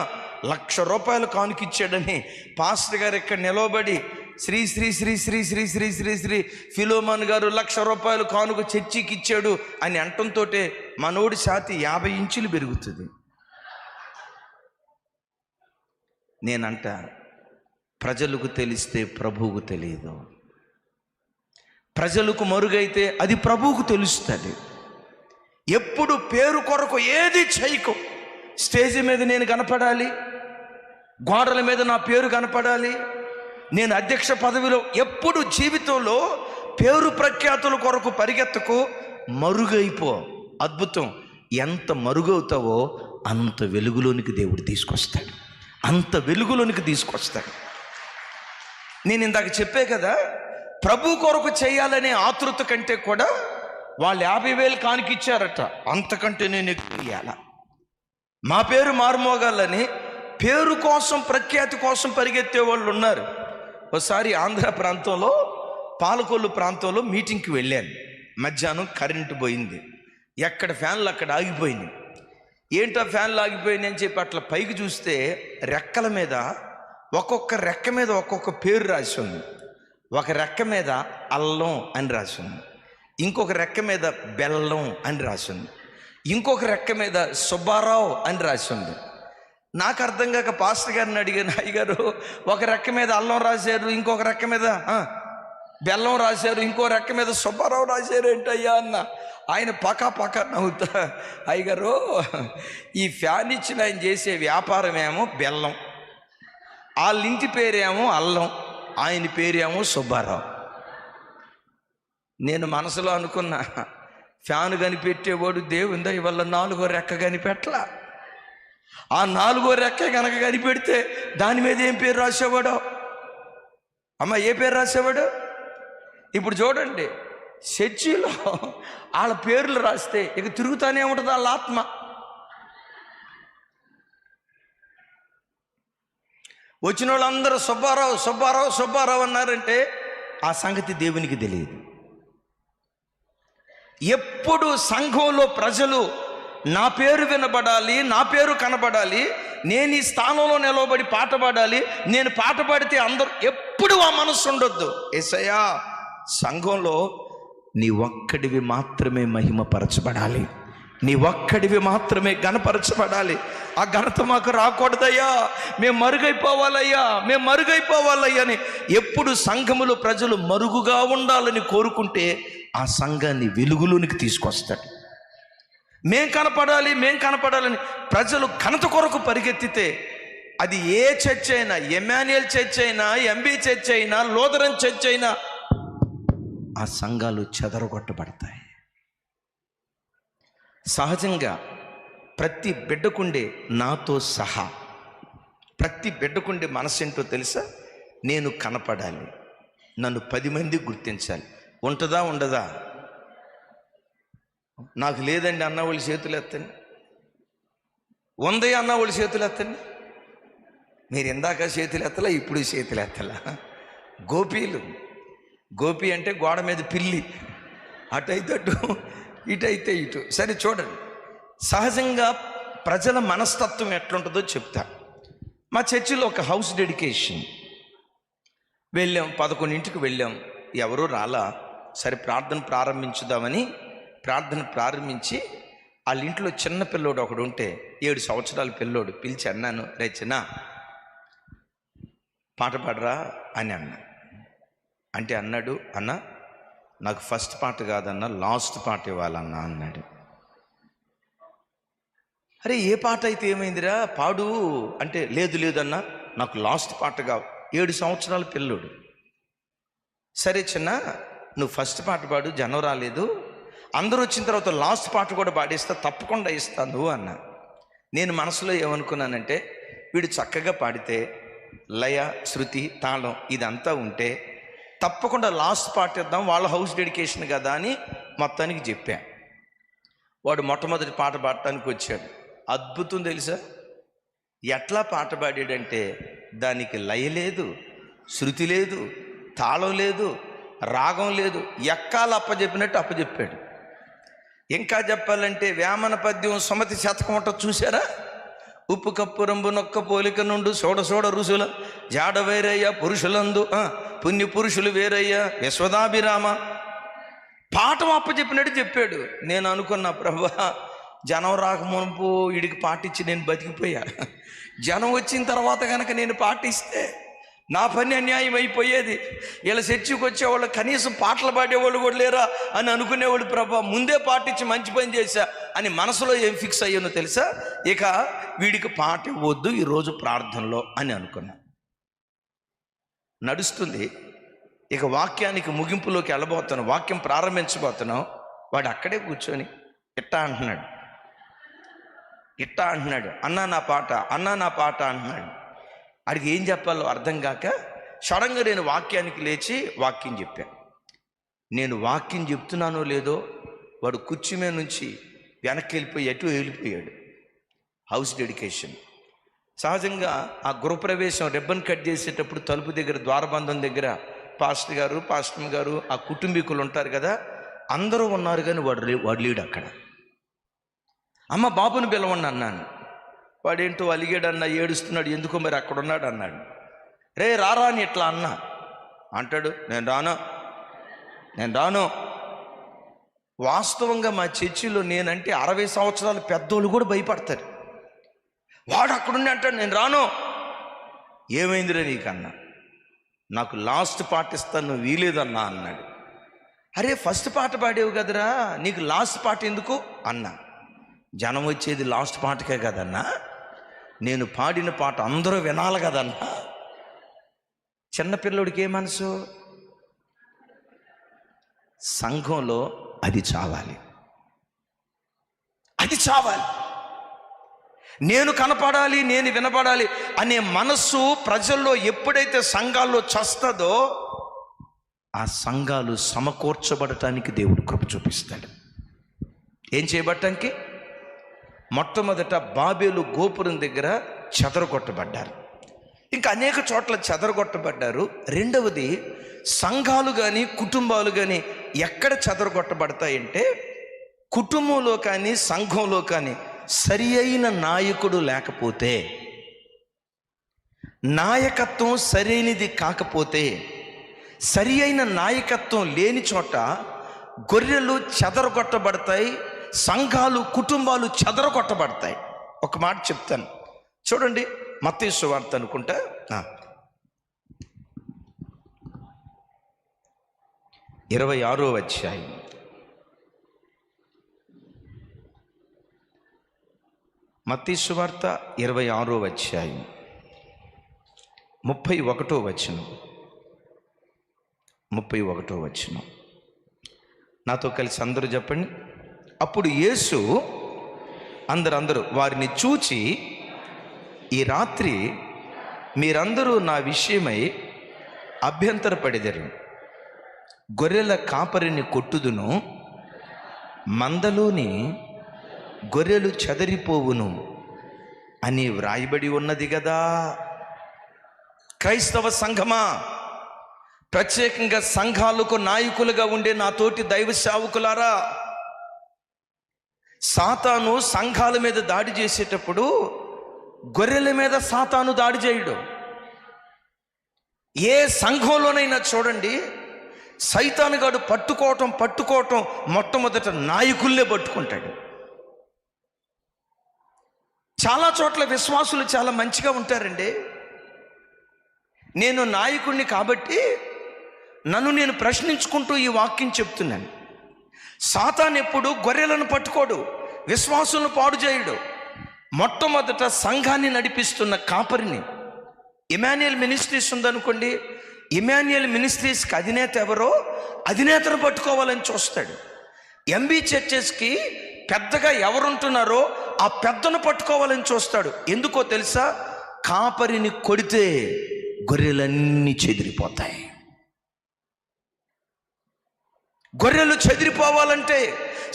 1,00,000 రూపాయలు కానుకిచ్చాడని పాస్టర్ గారు ఇక్కడ నిలవబడి శ్రీ శ్రీ శ్రీ శ్రీ శ్రీ శ్రీ శ్రీ శ్రీ ఫిలోమాన్ గారు 1,00,000 రూపాయలు కానుక చర్చికి ఇచ్చాడు అని అంటంతో మనోడి ఛాతి 50 ఇంచులు పెరుగుతుంది. నేనంట, ప్రజలకు తెలిస్తే ప్రభువుకు తెలియదు. ప్రజలకు మరుగైతే అది ప్రభువుకు తెలుస్తుంది. ఎప్పుడు పేరు కొరకు ఏది చేయకు. స్టేజ్ మీద నేను కనపడాలి, గోడల మీద నా పేరు కనపడాలి, నేను అధ్యక్ష పదవిలో, ఎప్పుడు జీవితంలో పేరు ప్రఖ్యాతుల కొరకు పరిగెత్తకు. మరుగైపో. అద్భుతం. ఎంత మరుగవుతావో అంత వెలుగులోనికి దేవుడు తీసుకొస్తాడు, అంత వెలుగులోనికి తీసుకొస్తాడు. నేను ఇందాక చెప్పే కదా, ప్రభు కొరకు చేయాలనే ఆతృత కంటే కూడా వాళ్ళు 50,000 కానికిచ్చారట, అంతకంటే నేను ఎక్కువ ఇయ్యాల, మా పేరు మారుమోగాలని పేరు కోసం ప్రఖ్యాతి కోసం పరిగెత్తే వాళ్ళు ఉన్నారు. ఒకసారి ఆంధ్ర ప్రాంతంలో పాలకొల్లు ప్రాంతంలో మీటింగ్కి వెళ్ళాను. మధ్యాహ్నం కరెంటు పోయింది, ఎక్కడ ఫ్యాన్లు అక్కడ ఆగిపోయింది. ఏంటో ఫ్యాన్లు ఆగిపోయింది అని చెప్పి అట్లా పైకి చూస్తే రెక్కల మీద ఒక్కొక్క రెక్క మీద ఒక్కొక్క పేరు రాసి ఉంది. ఒక రెక్క మీద అల్లం అని రాసి ఉంది, ఇంకొక రెక్క మీద బెల్లం అని రాసి ఉంది, ఇంకొక రెక్క మీద సుబ్బారావు అని రాసి ఉంది. నాకు అర్థం కాక పాస్టర్ గారిని అడిగాను, అయ్యగారు ఒక రెక్క మీద అల్లం రాశారు, ఇంకొక రెక్క మీద బెల్లం రాశారు, ఇంకో రెక్క మీద సుబ్బారావు రాశారు ఏంటయ్యా అన్న. ఆయన పక్క నవ్వుతా, అయ్యగారు ఈ ఫ్యాన్ ఇచ్చిన ఆయన చేసే వ్యాపారం ఏమో బెల్లం, వాళ్ళ ఇంటి పేరేమో అల్లం, ఆయన పేరేమో సుబ్బారావు. నేను మనసులో అనుకున్నా, ఫ్యాన్ కనిపెట్టేవాడు దేవుందా ఇవాళ 4వ రెక్క కనిపెట్టలా. ఆ 4వ రెక్క కనుక కనిపెడితే దాని మీద ఏం పేరు రాసేవాడో, అమ్మ ఏ పేరు రాసేవాడు? ఇప్పుడు చూడండి, చర్చిలో వాళ్ళ పేర్లు రాస్తే ఇక తిరుగుతానే ఉంటుంది వాళ్ళ ఆత్మ. వచ్చిన వాళ్ళందరూ సుబ్బారావు సుబ్బారావు సుబ్బారావు అన్నారంటే ఆ సంగతి దేవునికి తెలియదు. ఎప్పుడు సంఘంలో ప్రజలు నా పేరు వినబడాలి, నా పేరు కనబడాలి, నేను ఈ స్థానంలో నిలవబడి పాట పాడాలి, నేను పాట పాడితే అందరూ, ఎప్పుడు ఆ మనస్సు ఉండొద్దు. యేసయ్యా సంఘంలో నీ ఒక్కడివి మాత్రమే మహిమపరచబడాలి, నీ ఒక్కడివి మాత్రమే ఘనపరచబడాలి. ఆ ఘనత మాకు రాకూడదయ్యా, మేము మరుగైపోవాలయ్యా అని ఎప్పుడు సంఘములో ప్రజలు మరుగుగా ఉండాలని కోరుకుంటే ఆ సంఘాన్ని వెలుగులోనికి తీసుకొస్తాడు. మేం కనపడాలని ప్రజలు ఘనత కొరకు పరిగెత్తితే అది ఏ చర్చ్ అయినా, ఎమాన్యుయల్ చర్చ్ అయినా, ఎంబీ చర్చ్ అయినా, లూథరన్ చర్చ్ అయినా, ఆ సంఘాలు చెదరగొట్టబడతాయి. సహజంగా ప్రతి బిడ్డకుండే, నాతో సహా ప్రతి బిడ్డకుండే మనసు ఏంటో తెలుసా? నేను కనపడాలి, నన్ను 10 మంది గుర్తించాలి. ఉంటుందా ఉండదా? నాకు లేదండి అన్న వాళ్ళు చేతులు ఎత్తండి, ఉందయ్య అన్న వాళ్ళు చేతులు ఎత్తండి. మీరు ఇందాక చేతులు ఎత్తలా, ఇప్పుడు చేతులు ఎత్తలా. గోపి అంటే గోడ మీద పిల్లి, అటైతే అటు, ఇటైతే ఇటు. సరే చూడండి, సహజంగా ప్రజల మనస్తత్వం ఎట్లుంటుందో చెప్తా. మా చర్చిలో ఒక హౌస్ డెడికేషన్ వెళ్ళాం, 11ంటికి వెళ్ళాం, ఎవరూ రాలా. సరే ప్రార్థన ప్రారంభించుదామని ప్రార్థన ప్రారంభించి వాళ్ళ ఇంట్లో చిన్న పిల్లోడు ఒకడు ఉంటే, 7 సంవత్సరాల పిల్లోడు, పిలిచి అన్నాను, రే చిన్న పాట పాడరా అని అన్నా. అంటే అన్నాడు, అన్న నాకు ఫస్ట్ పాట కాదన్నా, లాస్ట్ పాట ఇవ్వాలన్నా అన్నాడు. అరే ఏ పాట అయితే ఏమైందిరా, పాడు అంటే లేదన్నా నాకు లాస్ట్ పాట కావు. 7 సంవత్సరాల పిల్లోడు. సరే చిన్న నువ్వు ఫస్ట్ పాట పాడు, జనం రాలేదు, అందరూ వచ్చిన తర్వాత లాస్ట్ పాట కూడా పాడిస్తా, తప్పకుండా ఇస్తాను అన్న. నేను మనసులో ఏమనుకున్నానంటే, వీడు చక్కగా పాడితే లయ, శృతి, తాళం ఇదంతా ఉంటే తప్పకుండా లాస్ట్ పాట ఇద్దాం, వాళ్ళ హౌస్ డెడికేషన్ కదా అని మొత్తానికి చెప్పా. వాడు మొట్టమొదటి పాట పాడటానికి వచ్చాడు. అద్భుతం తెలుసా, ఎట్లా పాట పాడాడంటే దానికి లయ లేదు, శృతి లేదు, తాళం లేదు, రాగం లేదు, ఎక్కాలు అప్పచెప్పినట్టు అప్పచెప్పాడు. ఇంకా చెప్పాలంటే వేమన పద్యం సుమతి శతకం ఉంటుంది చూసారా? ఉప్పు కప్పు రంబు నొక్క పోలిక నుండు సోడ రుసుల జాడ వేరయ్య పురుషులందు పుణ్య పురుషులు వేరయ్య యశ్వదాభిరామ. పాఠం అప్పచెప్పినట్టు చెప్పాడు. నేను అనుకున్నా, ప్రభా జనం రాకమునుపు వీడికి పాటించి నేను బతికిపోయా, జనం వచ్చిన తర్వాత కనుక నేను పాటిస్తే నా పని అన్యాయం అయిపోయేది. ఇలా చర్చికి వచ్చేవాళ్ళు కనీసం పాటలు పాడేవాళ్ళు కూడా లేరా అని అనుకునేవాళ్ళు. ప్రభా ముందే పాటించి మంచి పని చేశా అని మనసులో ఏం ఫిక్స్ అయ్యానో తెలుసా? ఇక వీడికి పాట ఇవ్వద్దు ఈరోజు ప్రార్థనలో అని అనుకున్నా. నడుస్తుంది, ఇక వాక్యానికి ముగింపులోకి వెళ్ళబోతున్నాం, వాక్యం ప్రారంభించబోతున్నాం. వాడు అక్కడే కూర్చొని ఇట్టా అంటున్నాడు, ఇట్టా అంటున్నాడు, అన్నా నా పాట, అన్నా నా పాట అంటున్నాడు. అడిగి ఏం చెప్పాలో అర్థం కాక సడన్గా నేను వాక్యానికి లేచి వాక్యం చెప్పాను. నేను వాక్యం చెప్తున్నానో లేదో వాడు కుర్చీ మీద నుంచి వెనక్కి వెళ్ళిపోయి ఎటు వెళ్ళిపోయాడు. House dedication. సహజంగా ఆ గృహప్రవేశం రిబ్బన్ కట్ చేసేటప్పుడు తలుపు దగ్గర ద్వారబంధం దగ్గర పాస్టర్ గారు ఆ కుటుంబీకులు ఉంటారు కదా, అందరూ ఉన్నారు కానీ వాడు లేడు అక్కడ. అమ్మ బాబుని పిలవండి అన్నాను. వాడేంటో అలిగాడన్నా, ఏడుస్తున్నాడు, ఎందుకో మరి అక్కడ ఉన్నాడు అన్నాడు. రే రారా అని ఇట్లా అన్నా అంటాడు, నేను రాను. వాస్తవంగా మా చర్చిలో నేనంటే 60 సంవత్సరాల పెద్దోళ్ళు కూడా భయపడతారు. వాడు అక్కడుండి అంటాడు, నేను రాను. ఏమైందిరా నీకన్నా? నాకు లాస్ట్ పాట ఇస్తాను, నువ్వు వీలేదన్నా అన్నాడు. అరే ఫస్ట్ పాట పాడేవు కదరా, నీకు లాస్ట్ పాట ఎందుకు అన్నా. జనం వచ్చేది లాస్ట్ పాటకే కదన్నా, నేను పాడిన పాట అందరూ వినాలి కదన్నా. చిన్నపిల్లడికి ఏ మనసు? సంఘంలో అది చావాలి. నేను కనపడాలి, నేను వినపడాలి అనే మనస్సు ప్రజల్లో ఎప్పుడైతే సంఘాల్లో చస్తుందో ఆ సంఘాలు సమకూర్చబడటానికి దేవుడు కృప చూపిస్తాడు. ఏం చేయబడటానికి? మొట్టమొదట బాబేలు గోపురం దగ్గర చెదరగొట్టబడ్డారు, ఇంకా అనేక చోట్ల చెదరగొట్టబడ్డారు. రెండవది, సంఘాలు కానీ కుటుంబాలు కానీ ఎక్కడ చెదరగొట్టబడతాయంటే కుటుంబంలో కానీ సంఘంలో కానీ సరి అయిన నాయకుడు లేకపోతే, నాయకత్వం సరైనది కాకపోతే, సరి అయిన నాయకత్వం లేని చోట గొర్రెలు చెదరగొట్టబడతాయి, సంఘాలు కుటుంబాలు చెదరగొట్టబడతాయి. ఒక మాట చెప్తాను చూడండి, మత్తయి సువార్త అనుకుంటా 26వ అధ్యాయం. మత్తయి సువార్త 26వ అధ్యాయం 31వ వచనం. 31వ వచనం నాతో కలిసి అందరూ చెప్పండి. అప్పుడు యేసు అందరూ వారిని చూచి, ఈ రాత్రి మీరందరూ నా విషయమై అభ్యంతరపడెదరు. గొర్రెల కాపరిని కొట్టుదును, మందలోని గొర్రెలు చెదరిపోవును అని వ్రాయబడి ఉన్నది కదా. క్రైస్తవ సంఘమా, ప్రత్యేకంగా సంఘాలకు నాయకులుగా ఉండే నా తోటి దైవ సేవకులారా, సాతాను సంఘాల మీద దాడి చేసేటప్పుడు గొర్రెల మీద సాతాను దాడి చేయడు. ఏ సంఘంలోనైనా చూడండి, సైతానుగాడు పట్టుకోవటం మొట్టమొదట నాయకుల్నే పట్టుకుంటాడు. చాలా చోట్ల విశ్వాసులు చాలా మంచిగా ఉంటారండి. నేను నాయకుడిని కాబట్టి నన్ను నేను ప్రశ్నించుకుంటూ ఈ వాక్యం చెప్తున్నాను. సాతాను ఎప్పుడు గొర్రెలను పట్టుకోడు, విశ్వాసులను పాడు చేయడు. మొట్టమొదట సంఘాన్ని నడిపిస్తున్న కాపరిని, ఇమాన్యుయల్ మినిస్ట్రీస్ ఉందనుకోండి, ఇమాన్యుయల్ మినిస్ట్రీస్కి అధినేత ఎవరో అధినేతను పట్టుకోవాలని చూస్తాడు. ఎంబీ చర్చెస్కి పెద్దగా ఎవరుంటున్నారో ఆ పెద్దను పట్టుకోవాలని చూస్తాడు. ఎందుకో తెలుసా? కాపరిని కొడితే గొర్రెలన్నీ చెదిరిపోతాయి. గొర్రెలు చెదిరిపోవాలంటే,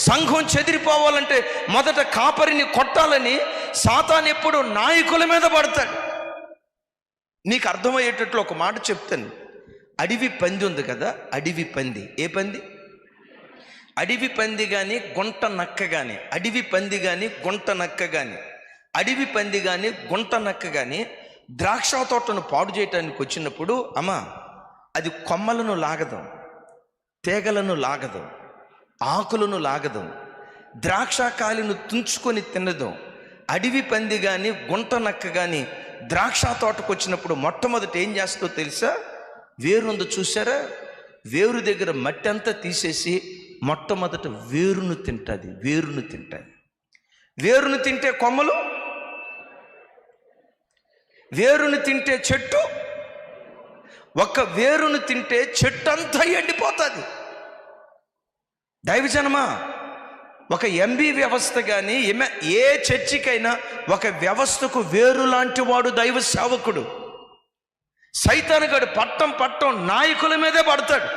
సంఘం చెదిరిపోవాలంటే మొదట కాపరిని కొట్టాలని సాతాను ఎప్పుడు నాయకుల మీద పడతాడు. నీకు అర్థమయ్యేటట్లు ఒక మాట చెప్తాను. అడవి పంది ఉంది కదా, అడవి పంది. ఏ పంది? అడవి పంది కానీ గుంట నక్క కానీ, అడవి పంది కానీ గుంట నక్క కానీ, అడవి పంది కానీ గుంట నక్క కానీ ద్రాక్ష తోటను పాడు చేయటానికి వచ్చినప్పుడు అమ్మా అది కొమ్మలను లాగదు, తీగలను లాగదు, ఆకులను లాగదు, ద్రాక్షకాయలను తుంచుకొని తినదు. అడవి పంది కానీ గుంట నక్క కానీ ద్రాక్ష తోటకు వచ్చినప్పుడు మొట్టమొదటి ఏం చేస్తుందో తెలుసా? వేరుందో చూసారా? వేరు దగ్గర మట్టి అంతా తీసేసి మొట్టమొదట వేరును తింటుంది. వేరును తింటే కొమ్మలు, వేరును తింటే చెట్టు, ఒక్క వేరును తింటే చెట్టు అంతా ఎండిపోతుంది. దైవజనమా, ఒక ఎంబీ వ్యవస్థ కానీ ఏ చర్చికైనా ఒక వ్యవస్థకు వేరు లాంటి వాడు దైవ సేవకుడు. సైతానుగాడు పట్టం నాయకుల మీదే పడతాడు.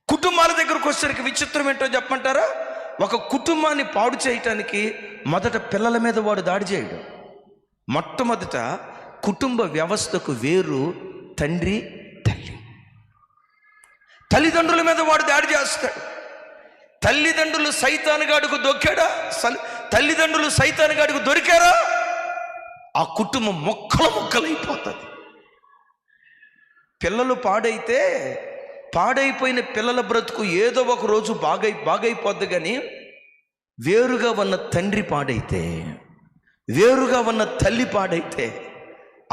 కుటుంబాల దగ్గరకు వచ్చేసరికి విచిత్రం ఏంటో చెప్పమంటారా? ఒక కుటుంబాన్ని పాడు చేయటానికి మొదట పిల్లల మీద వాడు దాడి చేయడు. మొట్టమొదట కుటుంబ వ్యవస్థకు వేరు తండ్రి తల్లి. తల్లిదండ్రుల మీద వాడు దాడి చేస్తాడు. తల్లిదండ్రులు సైతానుగాడుకు దొక్కాడా? తల్లిదండ్రులు సైతానుగాడుకు దొరికారా? ఆ కుటుంబం ముక్కలైపోతుంది. పిల్లలు పాడైపోయిన పిల్లల బ్రతుకు ఏదో ఒక రోజు బాగైపోద్ది. కానీ వేరుగా ఉన్న తండ్రి పాడైతే, వేరుగా ఉన్న తల్లి పాడైతే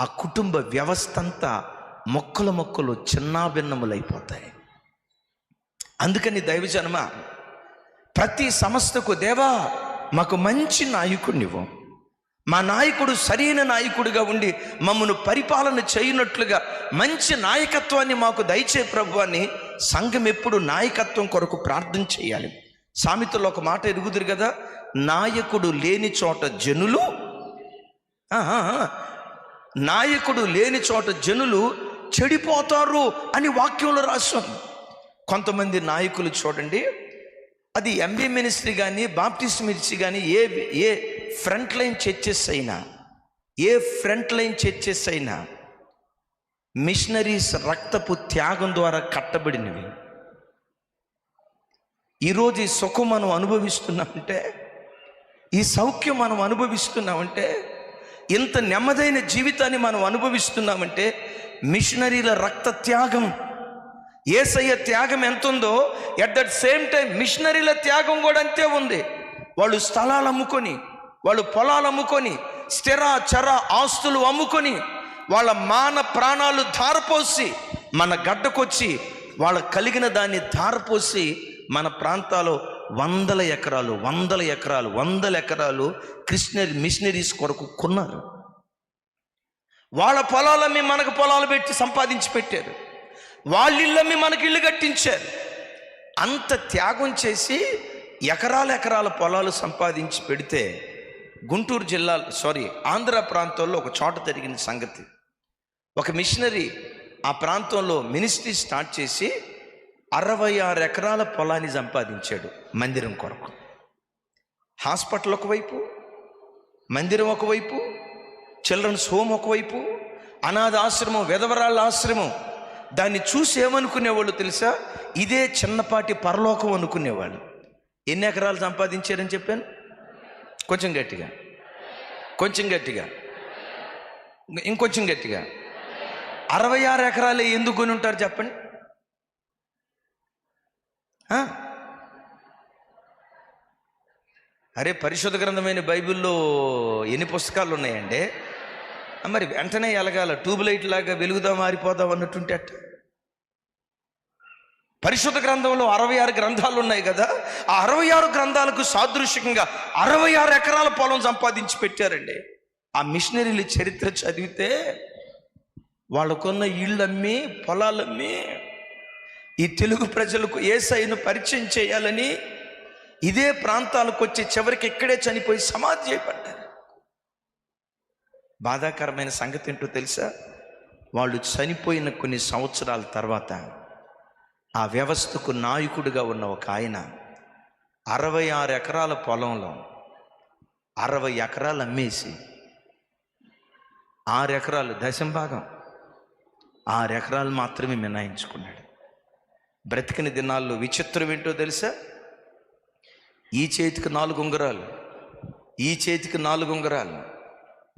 ఆ కుటుంబ వ్యవస్థ అంతా మొక్కలు చిన్నాభిన్నములైపోతాయి. అందుకని దైవజనమా, ప్రతి సంస్థకు దేవా మాకు మంచి నాయకుడినివ్వు, మా నాయకుడు సరైన నాయకుడిగా ఉండి మమ్మను పరిపాలన చేయనట్లుగా మంచి నాయకత్వాన్ని మాకు దయచే ప్రభు అని సంఘం ఎప్పుడు నాయకత్వం కొరకు ప్రార్థన చేయాలి. సామెతలో ఒక మాట ఎరుగుదురు కదా, నాయకుడు లేని చోట జనులు చెడిపోతారు అని వాక్యంలో రాశాం. కొంతమంది నాయకులు చూడండి, అది ఎంబీ మినిస్ట్రీ కానీ బాప్టిస్ట్ మినిస్ట్రీ కానీ ఏ ఫ్రంట్ లైన్ చర్చెస్ అయినా మిషనరీస్ రక్తపు త్యాగం ద్వారా కట్టబడినవి. ఈరోజు ఈ సుఖం మనం అనుభవిస్తున్నామంటే, ఈ సౌఖ్యం మనం అనుభవిస్తున్నామంటే, ఇంత నెమ్మదైన జీవితాన్ని మనం అనుభవిస్తున్నామంటే మిషనరీల రక్త త్యాగం, యేసయ్య త్యాగం ఎంత ఉందో ఎట్ దట్ సేమ్ టైం మిషనరీల త్యాగం కూడా అంతే ఉంది. వాళ్ళు స్థలాలు అమ్ముకొని, వాళ్ళు పొలాలు అమ్ముకొని, స్థిర చర ఆస్తులు అమ్ముకొని, వాళ్ళ ప్రాణాలు ధారపోసి మన గడ్డకొచ్చి వాళ్ళ కలిగిన దాన్ని ధారపోసి మన ప్రాంతాల్లో 100 ఎకరాలు మిషనరీస్ కొరకు కొన్నారు. వాళ్ళ పొలాలమ్మి మనకు పొలాలు పెట్టి సంపాదించి పెట్టారు. వాళ్ళ ఇళ్ళమ్మి మనకి ఇల్లు కట్టించారు. అంత త్యాగం చేసి ఎకరాల పొలాలు సంపాదించి పెడితే గుంటూరు జిల్లా ఆంధ్ర ప్రాంతంలో ఒక చోట జరిగిన సంగతి. ఒక మిషనరీ ఆ ప్రాంతంలో మినిస్ట్రీ స్టార్ట్ చేసి 66 ఎకరాల పొలాన్ని సంపాదించాడు మందిరం కొరకు. హాస్పిటల్ ఒకవైపు, మందిరం ఒకవైపు, చిల్డ్రన్స్ హోమ్ ఒకవైపు, అనాథ ఆశ్రమం, విధవరాళ్ళ ఆశ్రమం. దాన్ని చూసి ఏమనుకునేవాళ్ళు తెలుసా? ఇదే చిన్నపాటి పరలోకం అనుకునేవాళ్ళు. ఎన్ని ఎకరాలు సంపాదించారని చెప్పాను? కొంచెం గట్టిగా, ఇంకొంచెం గట్టిగా. 66 ఎకరాలే ఎందుకు కొని ఉంటారు చెప్పండి? అరే, పరిశుద్ధ గ్రంథమైన బైబిల్లో ఎన్ని పుస్తకాలు ఉన్నాయండి? మరి వెంటనే ఎలగాల, ట్యూబ్లైట్ లాగా వెలుగుదా మారిపోదాం అన్నట్టుంటే అట్ట. పరిశుద్ధ గ్రంథంలో 66 గ్రంథాలు ఉన్నాయి కదా, ఆ 66 గ్రంథాలకు సాదృశ్యంగా 66 ఎకరాల పొలం సంపాదించి పెట్టారండి. ఆ మిషనరీల చరిత్ర చదివితే వాళ్ళకున్న ఇళ్ళమ్మి, పొలాలమ్మి ఈ తెలుగు ప్రజలకు యేసయ్యను పరిచయం చేయాలని ఇదే ప్రాంతాలకు వచ్చి చివరికి ఇక్కడే చనిపోయి సమాధి చేయబడ్డారు. బాధాకరమైన సంగతి ఏంటో తెలుసా? వాళ్ళు చనిపోయిన కొన్ని సంవత్సరాల తర్వాత ఆ వ్యవస్థకు నాయకుడిగా ఉన్న ఒక ఆయన 66 ఎకరాల పొలంలో 60 ఎకరాలు అమ్మేసి 6 ఎకరాలు దశంభాగం 6 ఎకరాలు మాత్రమే మినాయించుకున్నాడు. బ్రతికిన దినాల్లో విచిత్రం ఏంటో తెలుసా? ఈ చేతికి 4 ఉంగరాలు, ఈ చేతికి 4 ఉంగరాలు,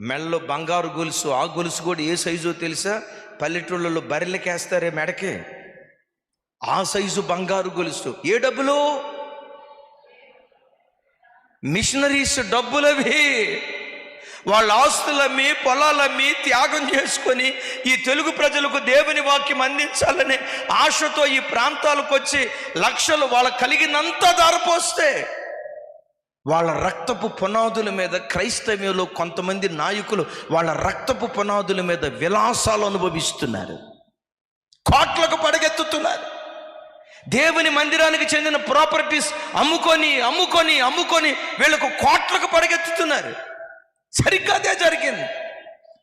మెడలో బంగారు గొలుసు. ఆ గొలుసు కూడా ఏ సైజో తెలుసా? పల్లెటూళ్ళలో బర్రెలకేస్తారే మెడకి, ఆ సైజు బంగారు గొలుసు. ఏ డబ్బులు? మిషనరీస్ డబ్బులవి. వాళ్ళ ఆస్తులమ్మి, పొలాలమ్మి త్యాగం చేసుకొని ఈ తెలుగు ప్రజలకు దేవుని వాక్యం అందించాలనే ఆశతో ఈ ప్రాంతాలకు వచ్చి లక్షలు వాళ్ళ కలిగినంత దారపోస్తే వాళ్ళ రక్తపు పునాదుల మీద క్రైస్తవ్యంలో కొంతమంది నాయకులు వాళ్ళ రక్తపు పునాదుల మీద విలాసాలు అనుభవిస్తున్నారు, కోట్లకు పడగెత్తుతున్నారు. దేవుని మందిరానికి చెందిన ప్రాపర్టీస్ అమ్ముకొని వీళ్ళకు కోట్లకు పడగెత్తుతున్నారు. సరిగ్గా అదే జరిగింది.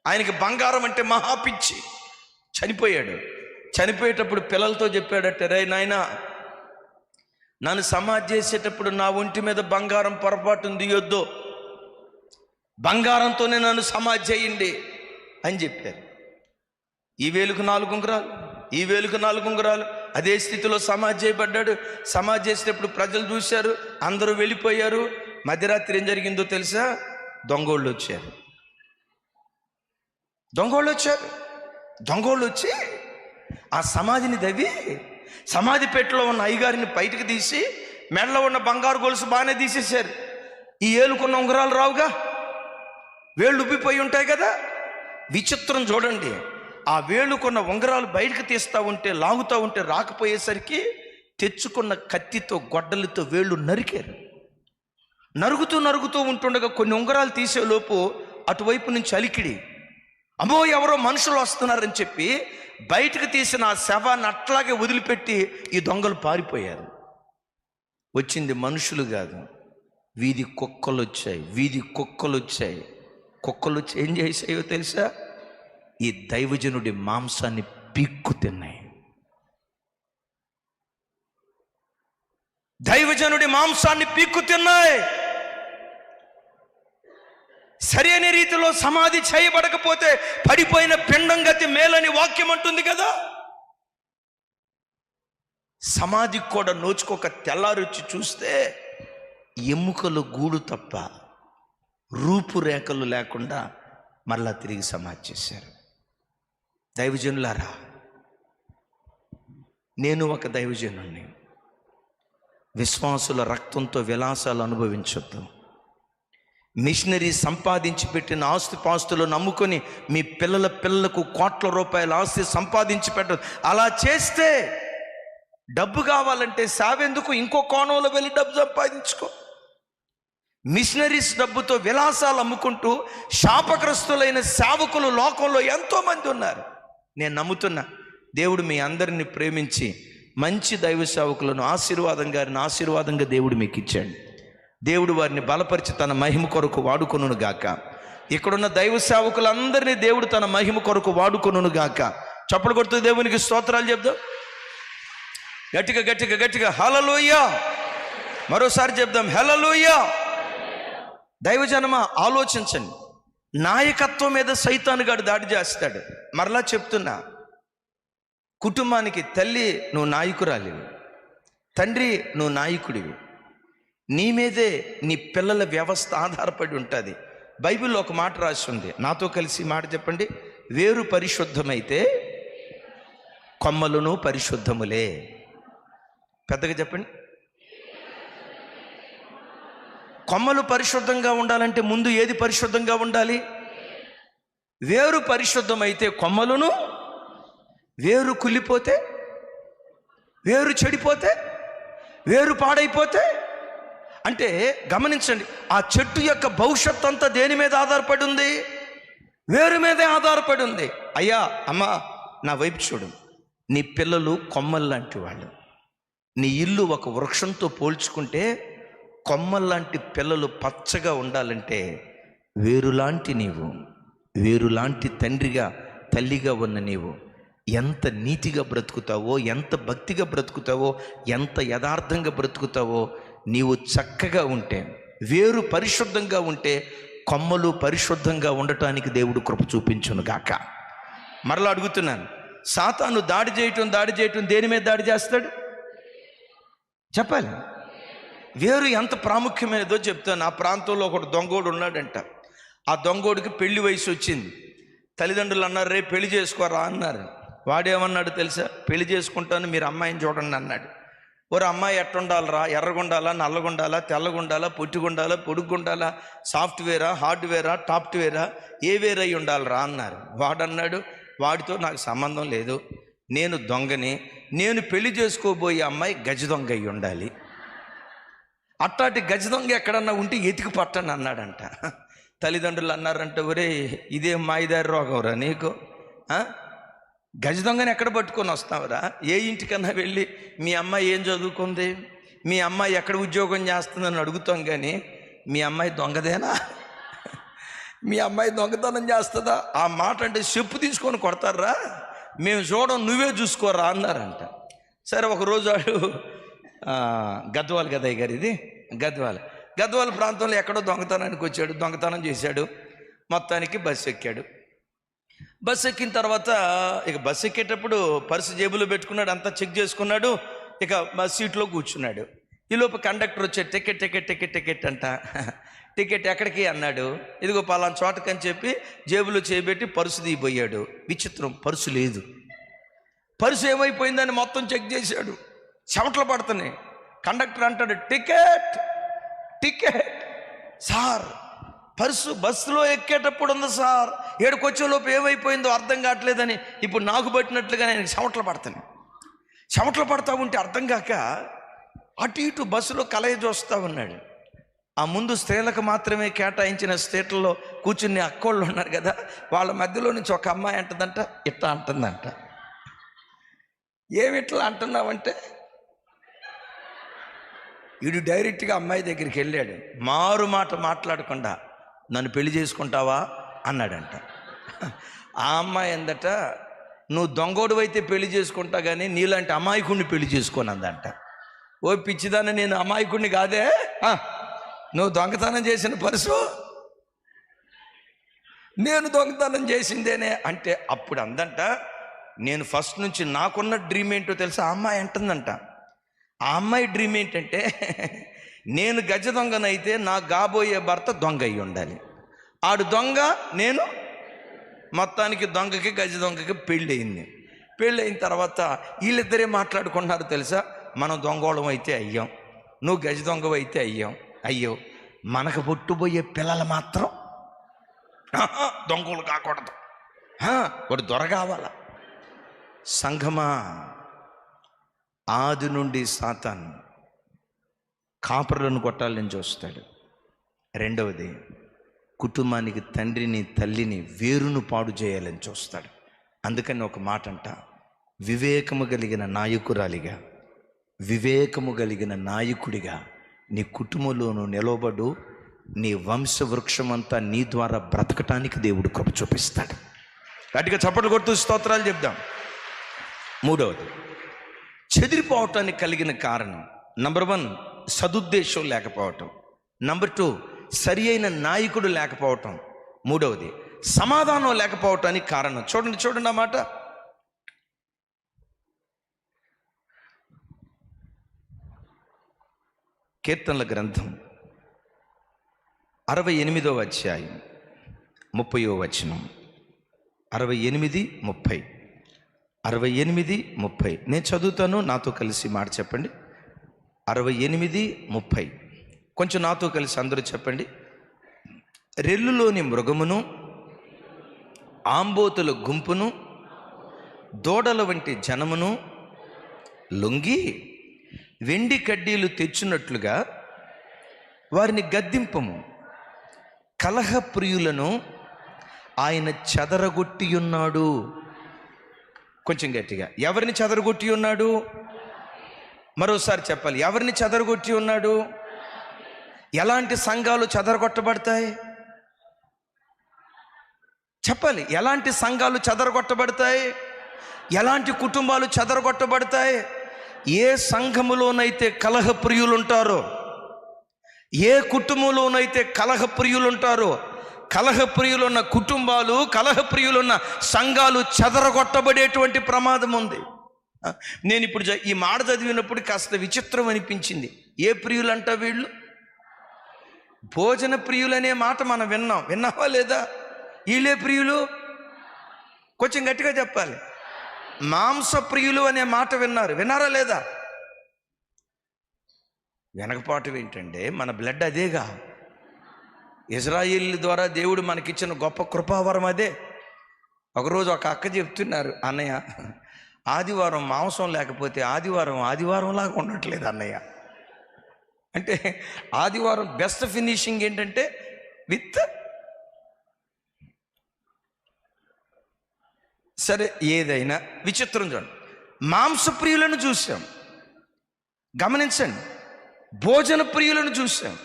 ఆయనకి బంగారం అంటే మహాపిచ్చి. చనిపోయాడు. చనిపోయేటప్పుడు పిల్లలతో చెప్పాడట, రే నాయనా, నన్ను సమాధి చేసేటప్పుడు నా ఒంటి మీద బంగారం పొరపాటును తీయొద్దు, బంగారంతోనే నన్ను సమాధి చేయండి అని చెప్పారు. ఈ వేలుకు 4 ఉంగరాలు, ఈ వేలుకు 4 ఉంగరాలు. అదే స్థితిలో సమాధి చేయబడ్డాడు. సమాధి చేసేటప్పుడు ప్రజలు చూశారు, అందరూ వెళ్ళిపోయారు. మధ్యరాత్రి ఏం జరిగిందో తెలుసా? దొంగోళ్ళు వచ్చారు. దొంగోళ్ళు వచ్చి ఆ సమాధిని దవ్వి సమాధి పెట్టెలో ఉన్న అయ్యగారిని బయటకు తీసి మెడలో ఉన్న బంగారు గొలుసు బాగానే తీసేశారు. ఈ ఏలుకున్న ఉంగరాలు రావుగా, వేళ్ళు ఉబ్బిపోయి ఉంటాయి కదా. విచిత్రం చూడండి, ఆ వేళ్ళుకున్న ఉంగరాలు బయటకు తీస్తూ ఉంటే, లాగుతూ ఉంటే రాకపోయేసరికి తెచ్చుకున్న కత్తితో గొడ్డలతో వేళ్ళు నరికారు. నరుగుతూ ఉంటుండగా కొన్ని ఉంగరాలు తీసేలోపు అటువైపు నుంచి అలికిడి, అమ్మో ఎవరో మనుషులు వస్తున్నారని చెప్పి బయటకు తీసిన ఆ శవాన్ని అట్లాగే వదిలిపెట్టి ఈ దొంగలు పారిపోయారు. వచ్చింది మనుషులు కాదు, వీధి కుక్కలు వచ్చాయి. కుక్కలు వచ్చి ఏం చేసాయో తెలుసా? ఈ దైవజనుడి మాంసాన్ని పీక్కు తిన్నాయి. సరైన రీతిలో సమాధి చేయబడకపోతే పడిపోయిన పిండం గతి మేలని వాక్యం అంటుంది కదా. సమాధికి కూడా నోచుకోక తెల్లారొచ్చి చూస్తే ఎముకలు గూడు తప్ప రూపురేఖలు లేకుండా మరలా తిరిగి సమాధి చేశారు. దైవజనులారా, నేను ఒక దైవజనుణ్ణి. విశ్వాసుల రక్తంతో విలాసాలు అనుభవించొద్దు. మిషనరీ సంపాదించి పెట్టిన ఆస్తిపాస్తులు నమ్ముకొని మీ పిల్లలకు కోట్ల రూపాయల ఆస్తి సంపాదించి పెట్టదు. అలా చేస్తే డబ్బు కావాలంటే సావెందుకు, ఇంకో కోణంలో వెళ్ళి డబ్బు సంపాదించుకో. మిషనరీస్ డబ్బుతో విలాసాలు అమ్ముకుంటూ శాపగ్రస్తులైన సేవకులు లోకంలో ఎంతోమంది ఉన్నారు. నేను నమ్ముతున్నా, దేవుడు మీ అందరిని ప్రేమించి మంచి దైవ సేవకులను ఆశీర్వాదంగా దేవుడు మీకు ఇచ్చాడు. దేవుడు వారిని బలపరిచి తన మహిమ కొరకు వాడుకొనును గాక. ఇక్కడున్న దైవ సేవకులందరినీ దేవుడు తన మహిమ కొరకు వాడుకొనును గాక. చప్పలు కొడుతూ దేవునికి స్తోత్రాలు చెప్దాం. గట్టిగా హల్లెలూయా. మరోసారి చెప్దాం, హల్లెలూయా. దైవజనమ, ఆలోచించండి. నాయకత్వం మీద సైతానుగాడు దాడి చేస్తాడు. మరలా చెప్తున్నా, కుటుంబానికి తల్లి నువ్వు నాయకురాలివి, తండ్రి నువ్వు నాయకుడివి. నీ మీదే నీ పిల్లల వ్యవస్థ ఆధారపడి ఉంటుంది. బైబిల్లో ఒక మాట రాసి ఉంది, నాతో కలిసి మాట చెప్పండి. వేరు పరిశుద్ధమైతే కొమ్మలును పరిశుద్ధములే. పెద్దగా చెప్పండి. కొమ్మలు పరిశుద్ధంగా ఉండాలంటే ముందు ఏది పరిశుద్ధంగా ఉండాలి? వేరు పరిశుద్ధమైతే కొమ్మలును, వేరు కుళ్ళిపోతే, వేరు చెడిపోతే, వేరు పాడైపోతే, అంటే గమనించండి, ఆ చెట్టు యొక్క భవిష్యత్ అంతా దేని మీద ఆధారపడి ఉంది? వేరు మీదే ఆధారపడి ఉంది. అయ్యా, అమ్మా, నా వైపు చూడు. నీ పిల్లలు కొమ్మల్లాంటి వాళ్ళు. నీ ఇల్లు ఒక వృక్షంతో పోల్చుకుంటే కొమ్మల్లాంటి పిల్లలు పచ్చగా ఉండాలంటే వేరులాంటి నీవు, వేరులాంటి తండ్రిగా తల్లిగా ఉన్న నీవు ఎంత నీతిగా బ్రతుకుతావో, ఎంత భక్తిగా బ్రతుకుతావో, ఎంత యథార్థంగా బ్రతుకుతావో, నీవు చక్కగా ఉంటే, వేరు పరిశుద్ధంగా ఉంటే కొమ్మలు పరిశుద్ధంగా ఉండటానికి దేవుడు కృప చూపించును గాక. మరలా అడుగుతున్నాను, సాతాను దాడి చేయటం దేని మీద దాడి చేస్తాడు చెప్పాలి? వేరు ఎంత ప్రాముఖ్యమైనదో చెప్తాను. ఆ ప్రాంతంలో ఒకడు దొంగోడు ఉన్నాడంట. ఆ దొంగోడికి పెళ్లి వయసు వచ్చింది. తల్లిదండ్రులు అన్నారు, రేపు పెళ్లి చేసుకోరా అన్నారు. వాడేమన్నాడు తెలుసా? పెళ్లి చేసుకుంటాను, మీరు అమ్మాయిని చూడండి అన్నాడు. ఓరు అమ్మాయి ఎట్టుండాలరా? ఎర్రగుండాలా, నల్లగుండాలా, తెల్లగుండాలా, పొట్టిగుండాలా, పొడుగుండాలా, సాఫ్ట్వేరా, హార్డ్వేరా, సాఫ్ట్వేరా, ఏ వేర్ అయి ఉండాలరా అన్నారు. వాడన్నాడు, వాడితో నాకు సంబంధం లేదు, నేను దొంగని, నేను పెళ్లి చేసుకోబోయే అమ్మాయి గజ దొంగ అయి ఉండాలి. అట్లాంటి గజ దొంగ ఎక్కడన్నా ఉంటే ఎతికి పట్టని అన్నాడంట. తల్లిదండ్రులు అన్నారంట, ఒరే ఇదే మాయిదారి రోగంరా నీకు, గజ దొంగని ఎక్కడ పట్టుకొని వస్తావురా? ఏ ఇంటికన్నా వెళ్ళి మీ అమ్మాయి ఏం చదువుకుంది, మీ అమ్మాయి ఎక్కడ ఉద్యోగం చేస్తుందని అడుగుతాం, కానీ మీ అమ్మాయి దొంగదేనా, మీ అమ్మాయి దొంగతనం చేస్తుందా ఆ మాట అంటే చెప్పు తీసుకొని కొడతారా? మేము చూడం, నువ్వే చూసుకోరా అన్నారంట. సరే ఒకరోజు వాడు గద్వాల గదయ్య గారు, ఇది గద్వాల ప్రాంతంలో ఎక్కడో దొంగతనానికి వచ్చాడు, దొంగతనం చేశాడు. మొత్తానికి బస్సు ఎక్కాడు. బస్సు ఎక్కిన తర్వాత ఇక బస్సు ఎక్కేటప్పుడు పర్సు జేబులో పెట్టుకున్నాడు, అంతా చెక్ చేసుకున్నాడు. ఇక సీట్లో కూర్చున్నాడు. ఈలోపు కండక్టర్ వచ్చాడు, టికెట్ టికెట్ టికెట్ టికెట్ అంట. టికెట్ ఎక్కడికి అన్నాడు. ఇదిగో పలానా చోటకని చెప్పి జేబులో చేయబెట్టి పర్సు దిగిపోయాడు. విచిత్రం, పర్సు లేదు. పర్సు ఏమైపోయిందని మొత్తం చెక్ చేశాడు. చెమటలు పడుతున్నాయి. కండక్టర్ అంటాడు, టికెట్ టికెట్. సార్ పర్సు బస్సులో ఎక్కేటప్పుడు ఉంది సార్, ఏడుకొచ్చేలోపు ఏమైపోయిందో అర్థం కావట్లేదని ఇప్పుడు నాకు పట్టినట్లుగా నేను చెమటలు పడతాను. చెమటలు పడతా ఉంటే అర్థం కాక అటు ఇటు బస్సులో కలయి చూస్తూ ఉన్నాడు. ఆ ముందు స్త్రీలకు మాత్రమే కేటాయించిన సీట్లలో కూర్చుని అక్కోళ్ళు ఉన్నారు కదా, వాళ్ళ మధ్యలో నుంచి ఒక అమ్మాయి అంటుందంట, ఇట్లా అంటుందంట. ఏమిట్లా అంటున్నావంటే, వీడు డైరెక్ట్గా అమ్మాయి దగ్గరికి వెళ్ళాడు. మారు మాట మాట్లాడకుండా నన్ను పెళ్లి చేసుకుంటావా అన్నాడంట. ఆ అమ్మాయి అందట, నువ్వు దొంగోడు అయితే పెళ్లి చేసుకుంటా కానీ నీలాంటి అమాయకుడిని పెళ్లి చేసుకోనందంట. ఓ పిచ్చిదాన్ని, నేను అమాయకుడిని కాదే, నువ్వు దొంగతనం చేసిన పర్సు నేను దొంగతనం చేసిందేనే అంటే అప్పుడు అందంట, నేను ఫస్ట్ నుంచి నాకున్న డ్రీమ్ ఏంటో తెలుసా? ఆ అమ్మాయి అంటుందంట. ఆ అమ్మాయి డ్రీమ్ ఏంటంటే, నేను గజ దొంగనైతే నా కాబోయే భర్త దొంగ అయి ఉండాలి. ఆడు దొంగ, నేను. మొత్తానికి దొంగకి గజ దొంగకి పెళ్ళయింది. పెళ్ళయిన తర్వాత వీళ్ళిద్దరే మాట్లాడుకుంటున్నారు తెలుసా, మనం దొంగోళం అయితే అయ్యాం, నువ్వు గజ దొంగవైతే అయ్యో మనకు పుట్టుబోయే పిల్లలు మాత్రం దొంగలు కాకూడదు, వాడు దొర కావాలా. సంఘమా, ఆది నుండి సాతాను కాపరులను కొట్టాలని చూస్తాడు. రెండవది, కుటుంబానికి తండ్రిని తల్లిని వేరును పాడు చేయాలని చూస్తాడు. అందుకని ఒక మాట అంట, వివేకము కలిగిన నాయకురాలిగా, వివేకము కలిగిన నాయకుడిగా నీ కుటుంబంలోనూ నిలవబడు, నీ వంశవృక్షమంతా నీ ద్వారా బ్రతకటానికి దేవుడు కృప చూపిస్తాడు. గట్టిగా చప్పట్లు కొడుతూ స్తోత్రాలు చెప్దాం. మూడవది, చెదిరిపోవటానికి కలిగిన కారణం, నంబర్ 1 సదుద్దేశం లేకపోవటం, నంబర్ 2 సరి అయిన నాయకుడు లేకపోవటం, మూడవది సమాధానం లేకపోవటానికి కారణం. చూడండి ఆ మాట. కీర్తనల గ్రంథం 68వ అధ్యాయం 30వ వచనం. 68:30 68:30 నేను చదువుతాను, నాతో కలిసి మాట చెప్పండి. 68:30 కొంచెం నాతో కలిసి అందరూ చెప్పండి. రెల్లులోని మృగమును, ఆంబోతుల గుంపును, దూడల వంటి జనమును లొంగి వెండి కడ్డీలు తెచ్చినట్లుగా వారిని గద్దింపము. కలహప్రియులను ఆయన చెదరగొట్టి ఉన్నాడు. కొంచెం గట్టిగా, ఎవరిని చెదరగొట్టి ఉన్నాడు? మరోసారి చెప్పాలి, ఎవరిని చెదరగొట్టి ఉన్నాడు? ఎలాంటి సంఘాలు చెదరగొట్టబడతాయి? చెప్పాలి, ఎలాంటి సంఘాలు చెదరగొట్టబడతాయి? ఎలాంటి కుటుంబాలు చెదరగొట్టబడతాయి? ఏ సంఘములోనైతే కలహప్రియులు ఉంటారో, ఏ కుటుంబంలోనైతే కలహప్రియులు ఉంటారో, కలహప్రియులున్న కుటుంబాలు, కలహప్రియులున్న సంఘాలు చెదరగొట్టబడేటువంటి ప్రమాదం ఉంది. నేను ఇప్పుడు ఈ మాట చదివినప్పుడు కాస్త విచిత్రం అనిపించింది. ఏ ప్రియులు అంట వీళ్ళు? భోజన ప్రియులనే మాట మనం విన్నావా లేదా? వీళ్ళే ప్రియులు. కొంచెం గట్టిగా చెప్పాలి. మాంస ప్రియులు అనే మాట విన్నారా లేదా? వెనకపాటు ఏంటంటే, మన బ్లడ్ అదేగా. ఇజ్రాయిల్ ద్వారా దేవుడు మనకిచ్చిన గొప్ప కృపావరం అదే. ఒకరోజు ఒక అక్క చెప్తున్నారు, అన్నయ్య ఆదివారం మాంసం లేకపోతే ఆదివారంలాగా ఉండట్లేదు అన్నయ్య. అంటే ఆదివారం బెస్ట్ ఫినిషింగ్ ఏంటంటే విత్ సరే, ఏదైనా విచిత్రం చూడండి. మాంసప్రియులను చూసాం, గమనించండి. భోజన ప్రియులను చూసాం,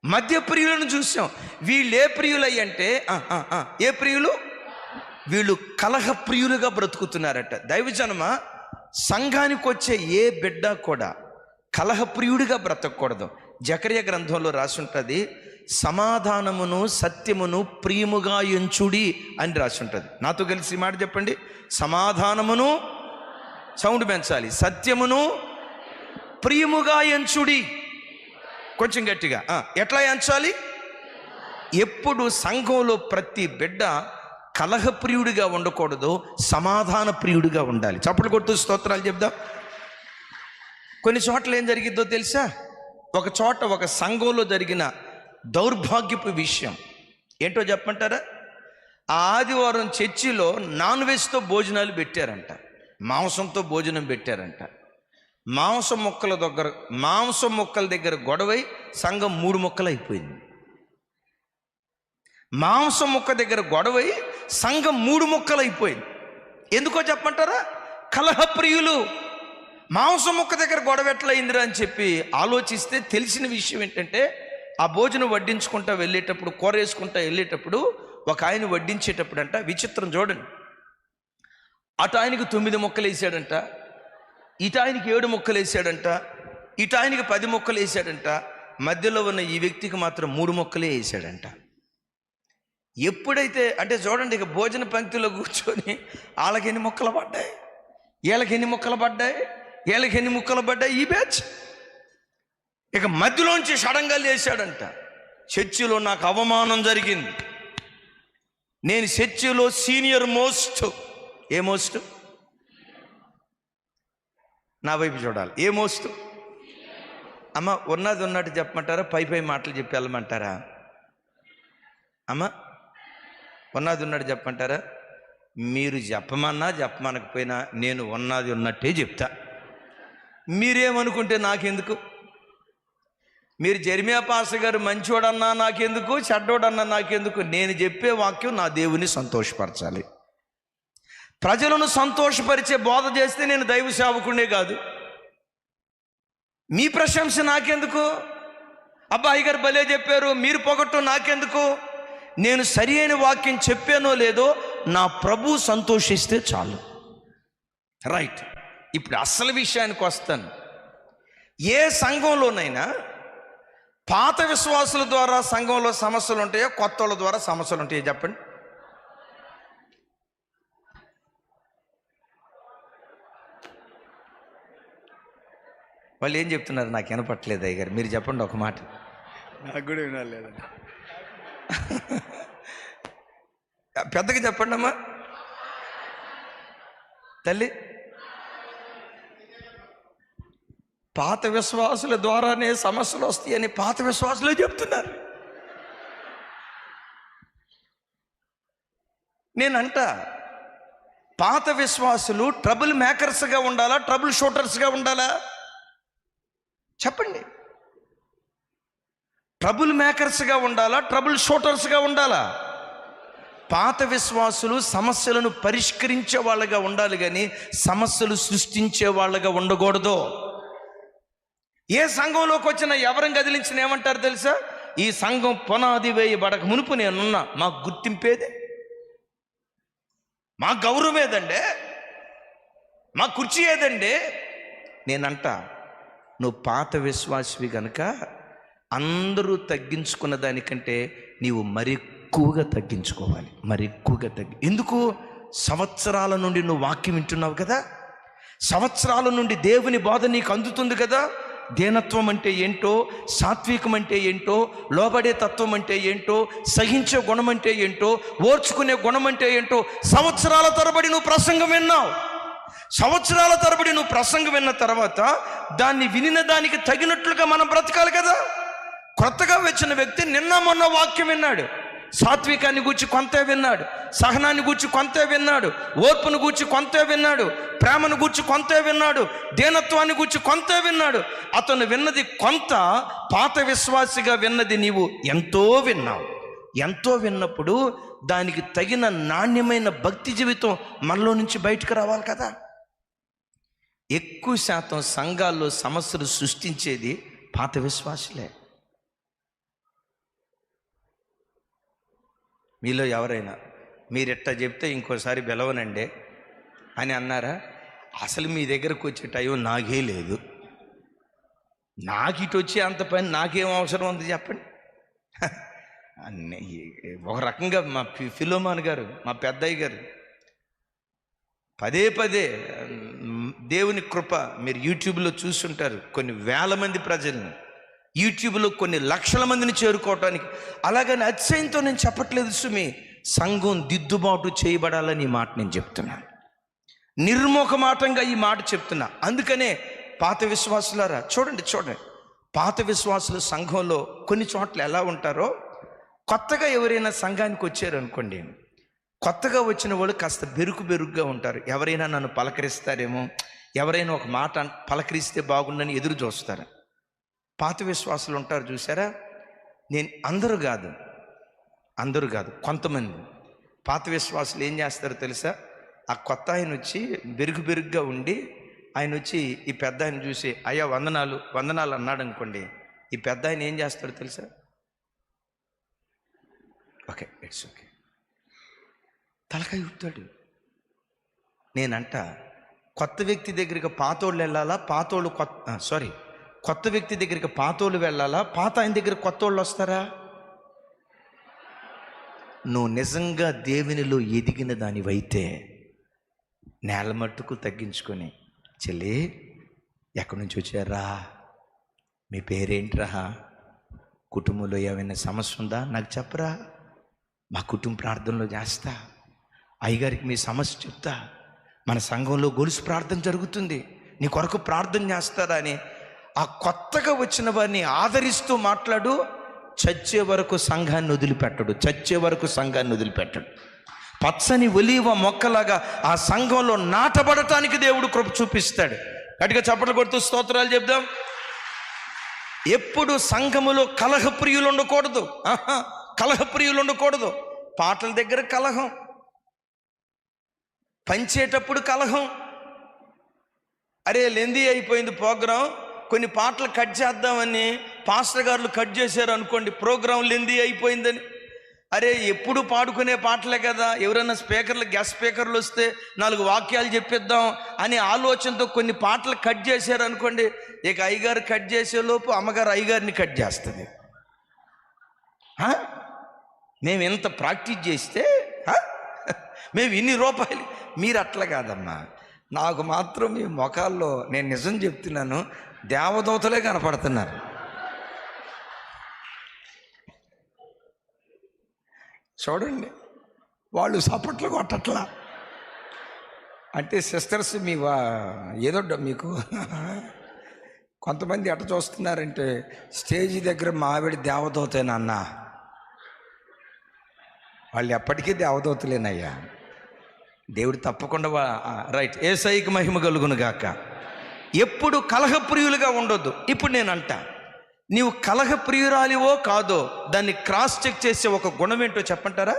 మద్య ప్రియులను చూసాం. వీళ్ళు ఏ ప్రియులయ్యి అంటే ఏ ప్రియులు? వీళ్ళు కలహ ప్రియులుగా బ్రతుకుతున్నారట. దైవజనమ, సంఘానికి వచ్చే ఏ బిడ్డ కూడా కలహ ప్రియుడిగా బ్రతకూడదు. జకర్యా గ్రంథంలో రాసి ఉంటుంది, సమాధానమును సత్యమును ప్రియముగా ఎంచుడి అని రాసి ఉంటుంది. నాతో కలిసి ఈ మాట చెప్పండి. సమాధానమును, సౌండ్ పెంచాలి, సత్యమును ప్రియముగా ఎంచుడి. కొంచెం గట్టిగా. ఎట్లా ఎంచాలి? ఎప్పుడు సంఘంలో ప్రతి బిడ్డ కలహప్రియుడిగా ఉండకూడదు, సమాధాన ప్రియుడిగా ఉండాలి. చప్పట్లు కొట్టు స్తోత్రాలు చెప్దాం. కొన్ని చోట్ల ఏం జరిగిద్దో తెలుసా? ఒక చోట ఒక సంఘంలో జరిగిన దౌర్భాగ్యపు విషయం ఏంటో చెప్పమంటారా? ఆ ఆదివారం చర్చిలో నాన్ వెజ్తో భోజనాలు పెట్టారంట, మాంసంతో భోజనం పెట్టారంట. మాంసం మొక్కల దగ్గర గొడవై సంఘం 3 ముక్కలు అయిపోయింది. మాంసం ముక్క దగ్గర గొడవై సంఘం 3 ముక్కలు అయిపోయింది. ఎందుకో చెప్పమంటారా? కలహప్రియులు. మాంసం ముక్క దగ్గర గొడవ ఎట్లయిందిరా అని చెప్పి ఆలోచిస్తే తెలిసిన విషయం ఏంటంటే, ఆ భోజనం వడ్డించుకుంటా వెళ్ళేటప్పుడు, కూర వేసుకుంటా వెళ్ళేటప్పుడు ఒక ఆయన వడ్డించేటప్పుడు అంట, విచిత్రం చూడండి, అటు ఆయనకు 9 ముక్కలు వేసాడంట, ఇటు ఆయనకి 7 ముక్కలు వేసాడంట, ఇటు ఆయనకి 10 ముక్కలు వేసాడంట, మధ్యలో ఉన్న ఈ వ్యక్తికి మాత్రం 3 ముక్కలే వేసాడంట. ఎప్పుడైతే అంటే చూడండి, ఇక భోజన పంక్తిలో కూర్చొని వాళ్ళకి ఎన్ని ముక్కలు పడ్డాయి, వీళ్ళకి ఎన్ని ముక్కలు పడ్డాయి, వీళ్ళకి ఎన్ని ముక్కలు పడ్డాయి, ఈ బ్యాచ్. ఇక మధ్యలోంచి సడన్గా లేచాడంట, చర్చిలో నాకు అవమానం జరిగింది, నేను చర్చిలో సీనియర్ మోస్ట్. A most? నా వైపు చూడాలి. A most? అమ్మ, ఉన్నది ఉన్నట్టు చెప్పమంటారా, పై మాటలు చెప్పి వెళ్ళమంటారా? అమ్మ, ఉన్నది ఉన్నట్టు చెప్పమంటారా? మీరు చెప్పమన్నా చెప్పమనకపోయినా నేను ఉన్నది ఉన్నట్టే చెప్తా. మీరేమనుకుంటే నాకెందుకు? మీరు జెర్మియా పాస్టర్ గారు మంచోడన్నా నాకెందుకు, చెడ్డోడన్నా నాకెందుకు? నేను చెప్పే వాక్యం నా దేవుని సంతోషపరచాలి. ప్రజలను సంతోషపరిచే బోధ చేస్తే నేను దైవ సేవకుడే కాదు. మీ ప్రశంస నాకెందుకు? అబ్బాయి గారు భలే చెప్పారు, మీరు పొగట్టు నాకెందుకు? నేను సరి అయిన వాక్యం చెప్పానో లేదో నా ప్రభు సంతోషిస్తే చాలు. రైట్. ఇప్పుడు అసలు విషయానికి వస్తాను. ఏ సంఘంలోనైనా పాత విశ్వాసుల ద్వారా సంఘంలో సమస్యలు ఉంటాయో, కొత్త వాళ్ళ ద్వారా సమస్యలు ఉంటాయో చెప్పండి. వాళ్ళు ఏం చెప్తున్నారు నాకు వినపట్లేదు. అయ్య గారు మీరు చెప్పండి ఒక మాట. నాకు కూడా వినాలి. పెద్దగా చెప్పండి అమ్మా తల్లి. పాత విశ్వాసుల ద్వారానే సమస్యలు వస్తాయని పాత విశ్వాసులే చెప్తున్నారు. నేనంట, పాత విశ్వాసులు ట్రబుల్ మేకర్స్గా ఉండాలా, ట్రబుల్ షూటర్స్గా ఉండాలా? చెప్పండి. ట్రబుల్ మేకర్స్గా ఉండాలా, ట్రబుల్ షూటర్స్గా ఉండాలా? పాత విశ్వాసులు సమస్యలను పరిష్కరించే వాళ్ళగా ఉండాలి, కానీ సమస్యలు సృష్టించే వాళ్ళగా ఉండకూడదు. ఏ సంఘంలోకి వచ్చినా ఎవరిని కదిలించిన ఏమంటారు తెలుసా? ఈ సంఘం పునాది వేయబడక మునుపు నేనున్నా, మాకు గుర్తింపేదే, మా గౌరవం ఏదండి, మా కుర్చీ ఏదండి. నేనంట, నువ్వు పాత విశ్వాసివి కనుక అందరూ తగ్గించుకున్న దానికంటే నీవు మరెక్కువగా తగ్గించుకోవాలి, మరెక్కువగా ఎందుకు? సంవత్సరాల నుండి నువ్వు వాక్యం వింటున్నావు కదా, సంవత్సరాల నుండి దేవుని బోధ నీకు అందుతుంది కదా. దీనత్వం అంటే ఏంటో, సాత్వికం అంటే ఏంటో, లోబడే తత్వం అంటే ఏంటో, సహించే గుణం అంటే ఏంటో, ఓర్చుకునే గుణం అంటే ఏంటో సంవత్సరాల తరబడి నువ్వు ప్రసంగం విన్నావు. సంవత్సరాల తరబడి నువ్వు ప్రసంగం విన్న తర్వాత దాన్ని వినిన దానికి తగినట్లుగా మనం బ్రతకాలి కదా. కొత్తగా వచ్చిన వ్యక్తి నిన్న మొన్న వాక్యం విన్నాడు, సాత్వికాన్ని గూర్చి కొంతే విన్నాడు, సహనాన్ని గూర్చి కొంతే విన్నాడు, ఓర్పును గూర్చి కొంతే విన్నాడు, ప్రేమను గూర్చి కొంతే విన్నాడు, దీనత్వాన్ని గూర్చి కొంతే విన్నాడు. అతను విన్నది కొంత, పాత విశ్వాసిగా విన్నది నీవు ఎంతో విన్నావు. ఎంతో విన్నప్పుడు దానికి తగిన నాణ్యమైన భక్తి జీవితం మనలో నుంచి బయటకు రావాలి కదా. ఎక్కువ శాతం సంఘాల్లో సమస్యలు సృష్టించేది పాత విశ్వాసులే. మీలో ఎవరైనా మీరెట్టా చెప్తే ఇంకోసారి పిలవనండి అని అన్నారా? అసలు మీ దగ్గరకు వచ్చే టైం నాకే లేదు, నాకు ఇటు వచ్చే అంత పని నాకేం అవసరం ఉంది చెప్పండి. ఒక రకంగా మా ఫిలోమాన్ గారు, మా పెద్దయ్య గారు పదే పదే దేవుని కృప, మీరు యూట్యూబ్లో చూస్తుంటారు, కొన్ని వేల మంది ప్రజల్ని, యూట్యూబ్లో కొన్ని లక్షల మందిని చేరుకోవటానికి. అలాగని అతిశయంతో నేను చెప్పట్లేదు సుమి, సంఘం దిద్దుబాటు చేయబడాలని ఈ మాట నేను చెప్తున్నాను, నిర్మోహమాటంగా ఈ మాట చెప్తున్నా. అందుకనే పాత విశ్వాసులారా చూడండి, పాత విశ్వాసులు సంఘంలో కొన్ని చోట్ల ఎలా ఉంటారో, కొత్తగా ఎవరైనా సంఘానికి వచ్చారనుకోండి, కొత్తగా వచ్చిన వాళ్ళు కాస్త బెరుకుగా ఉంటారు. ఎవరైనా నన్ను పలకరిస్తారేమో, ఎవరైనా ఒక మాట పలకరిస్తే బాగుండని ఎదురు చూస్తారు. పాత విశ్వాసులు ఉంటారు చూసారా, నేను అందరూ కాదు కొంతమంది పాత విశ్వాసులు ఏం చేస్తారో తెలుసా? ఆ కొత్త ఆయన వచ్చి బెరుకుగా ఉండి, ఆయన వచ్చి ఈ పెద్ద ఆయన చూసి అయ్యా వందనాలు అన్నాడు అనుకోండి, ఈ పెద్ద ఆయన ఏం చేస్తాడో తెలుసా? ఓకే, ఇట్స్ ఓకే, తలకాయ ఊపుతాడు. నేనంట కొత్త వ్యక్తి దగ్గరికి పాతోళ్ళు వెళ్ళాలా, కొత్త వ్యక్తి దగ్గరికి పాతోళ్ళు వెళ్ళాలా, పాత ఆయన దగ్గర కొత్త వాళ్ళు వస్తారా? నువ్వు నిజంగా దేవునిలో ఎదిగిన దానివైతే నేల మట్టుకు తగ్గించుకొని, చెల్లి ఎక్కడి నుంచి వచ్చారా, మీ పేరేంట్రా, కుటుంబంలో ఏమైనా సమస్య ఉందా నాకు చెప్పరా, మా కుటుంబ ప్రార్థనలో చేస్తా, అయ్యగారికి మీ సమస్య చెప్తా, మన సంఘంలో గొలుసు ప్రార్థన జరుగుతుంది, నీ కొరకు ప్రార్థన చేస్తారా అని ఆ కొత్తగా వచ్చిన వారిని ఆదరిస్తూ మాట్లాడు. చచ్చే వరకు సంఘాన్ని వదిలిపెట్టడు. పచ్చని ఒలీవ మొక్కలాగా ఆ సంఘంలో నాటబడటానికి దేవుడు కృప చూపిస్తాడు. గట్టిగా చప్పట్లు కొడుతూ స్తోత్రాలు చెప్దాం. ఎప్పుడు సంఘములో కలహప్రియులు ఉండకూడదు. పాటల దగ్గర కలహం, పంచేటప్పుడు కలహం. అరే లెందీ అయిపోయింది ప్రోగ్రాం, కొన్ని పాటలు కట్ చేద్దామని పాస్టర్ గారు కట్ చేశారు అనుకోండి, ప్రోగ్రాం లెందీ అయిపోయిందని. అరే ఎప్పుడు పాడుకునే పాటలే కదా, ఎవరైనా గెస్ట్ స్పీకర్లు వస్తే 4 వాక్యాలు చెప్పిద్దాం అనే ఆలోచనతో కొన్ని పాటలు కట్ చేశారు అనుకోండి, ఇక అయ్యగారు కట్ చేసే లోపు అమ్మగారు అయ్యగారిని కట్ చేస్తుంది. మేము ఎంత ప్రాక్టీస్ చేస్తే మేము ఇన్ని రూపాయలు, మీరు అట్లా కాదమ్మా, నాకు మాత్రం మీ ముఖాల్లో నేను నిజం చెప్తున్నాను, దేవదూతలే కనపడుతున్నారు. చూడండి, వాళ్ళు సపోర్ట్లు కొట్టట్లా అంటే సిస్టర్స్ ఏదో మీకు కొంతమంది ఎట చూస్తున్నారంటే, స్టేజ్ దగ్గర మా ఆవిడ దేవదూతేనన్నా, వాళ్ళు ఎప్పటికీ దేవదూతలేనయ్యా. దేవుడు తప్పకుండా రైట్, యేసయ్యకి మహిమ కలుగును గాక. ఎప్పుడు కలహప్రియులుగా ఉండొద్దు. ఇప్పుడు నేనంట, నీవు కలహప్రియురాలివో కాదో దాన్ని క్రాస్ చెక్ చేసే ఒక గుణం ఏంటో చెప్పంటారా?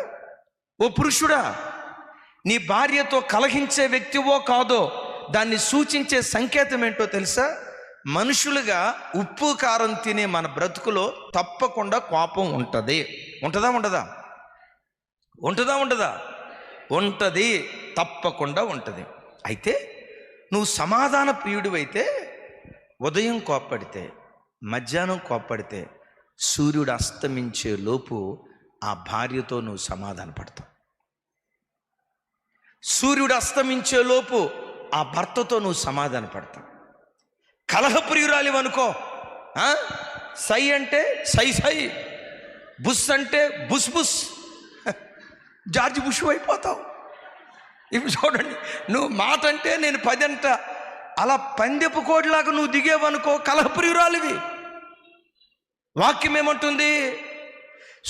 ఓ పురుషుడా, నీ భార్యతో కలహించే వ్యక్తివో కాదో దాన్ని సూచించే సంకేతం ఏంటో తెలుసా? మనుషులుగా ఉప్పు కారం తినే మన బ్రతుకులో తప్పకుండా కోపం ఉంటుంది. ఉంటుందా? ఉంటుంది, తప్పకుండా ఉంటుంది. అయితే నువ్వు సమాధాన ప్రియుడివైతే ఉదయం కోప్పడితే, మధ్యాహ్నం కోప్పడితే, సూర్యుడు అస్తమించే లోపు ఆ భార్యతో నువ్వు సమాధాన పడతావు. సూర్యుడు అస్తమించే లోపు ఆ భర్తతో నువ్వు సమాధాన పడతావు. కలహప్రియురాలివనుకో, సై అంటే సై, బుస్ అంటే బుస్, జార్జ్ బుష్ అయిపోతావు. ఇప్పుడు చూడండి, నువ్వు మాట అంటే నేను 10 అంట, అలా పందెపు కోడిలాగా నువ్వు దిగేవనుకో, కలహప్రియురాలివి. వాక్యం ఏమంటుంది?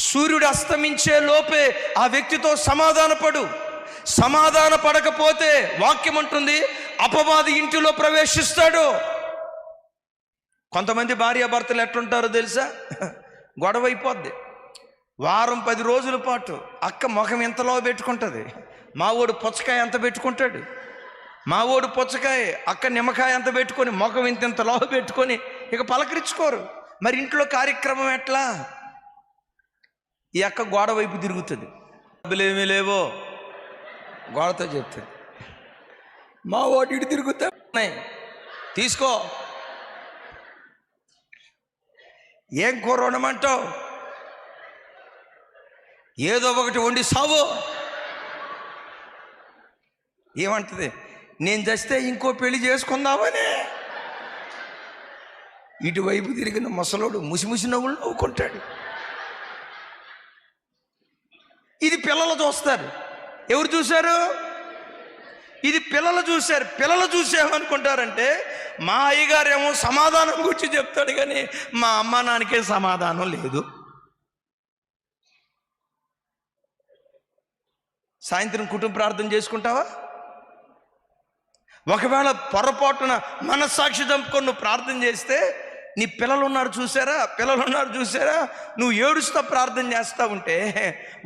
సూర్యుడు అస్తమించే లోపే ఆ వ్యక్తితో సమాధాన పడకపోతే వాక్యం అంటుంది అపవాది ఇంటిలో ప్రవేశిస్తాడు. కొంతమంది భార్యాభర్తలు ఎట్లుంటారో తెలుసా? గొడవ అయిపోద్ది. వారం 10 రోజుల పాటు అక్క ముఖం ఎంతలో పెట్టుకుంటుంది, మావోడు పుచ్చకాయ ఎంత పెట్టుకుంటాడు, మావోడు పుచ్చకాయ అక్క నిమ్మకాయ ఎంత పెట్టుకొని ముఖం ఇంతలో పెట్టుకొని ఇక పలకరించుకోరు. మరి ఇంట్లో కార్యక్రమం ఎట్లా? ఈ అక్క గోడ వైపు తిరుగుతుంది, డబ్బులు ఏమీ లేవో గోడతో చెప్తుంది, మా వాడు ఇటు తిరుగుతా తీసుకో, ఏం కూర వండమంటావు, ఏదో ఒకటి వండి సావు. ఏమంటది? నేను చస్తే ఇంకో పెళ్లి చేసుకుందామని. ఇటువైపు తిరిగిన ముసలోడు ముసిముసి నవ్వులు నవ్వుకుంటాడు. ఇది పిల్లలు చూస్తారు. ఎవరు చూశారు? ఇది పిల్లలు చూశారు. పిల్లలు చూసామనుకుంటారంటే మా అయ్యగారేమో సమాధానం గురించి చెప్తాడు, కానీ మా అమ్మ నాన్నకే సమాధానం లేదు. సాయంత్రం కుటుంబ ప్రార్థన చేసుకుంటావా? ఒకవేళ పొరపాటున మనస్సాక్షి చంపుకొని నువ్వు ప్రార్థన చేస్తే నీ పిల్లలు ఉన్నారు చూసారా, నువ్వు ఏడుస్తా ప్రార్థన చేస్తా ఉంటే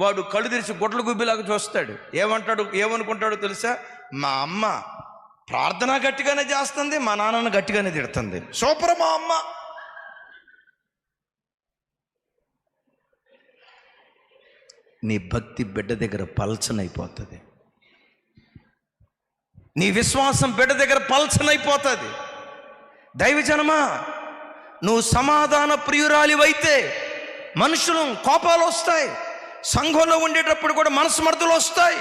వాడు కళ్ళు తెరిచి గుడ్ల గుబ్బిలాగా చూస్తాడు. ఏమనుకుంటాడో తెలుసా? మా అమ్మ ప్రార్థన గట్టిగానే చేస్తుంది, మా నాన్నను గట్టిగానే తిడుతుంది, సూపర్ మా అమ్మ. నీ భక్తి బిడ్డ దగ్గర పల్చనైపోతుంది, నీ విశ్వాసం బిడ్డ దగ్గర పల్చనైపోతుంది. దైవజనమా, నువ్వు సమాధాన ప్రియురాలివైతే మనుషులు కోపాలు వస్తాయి, సంఘంలో ఉండేటప్పుడు కూడా మనస్మర్థలు వస్తాయి,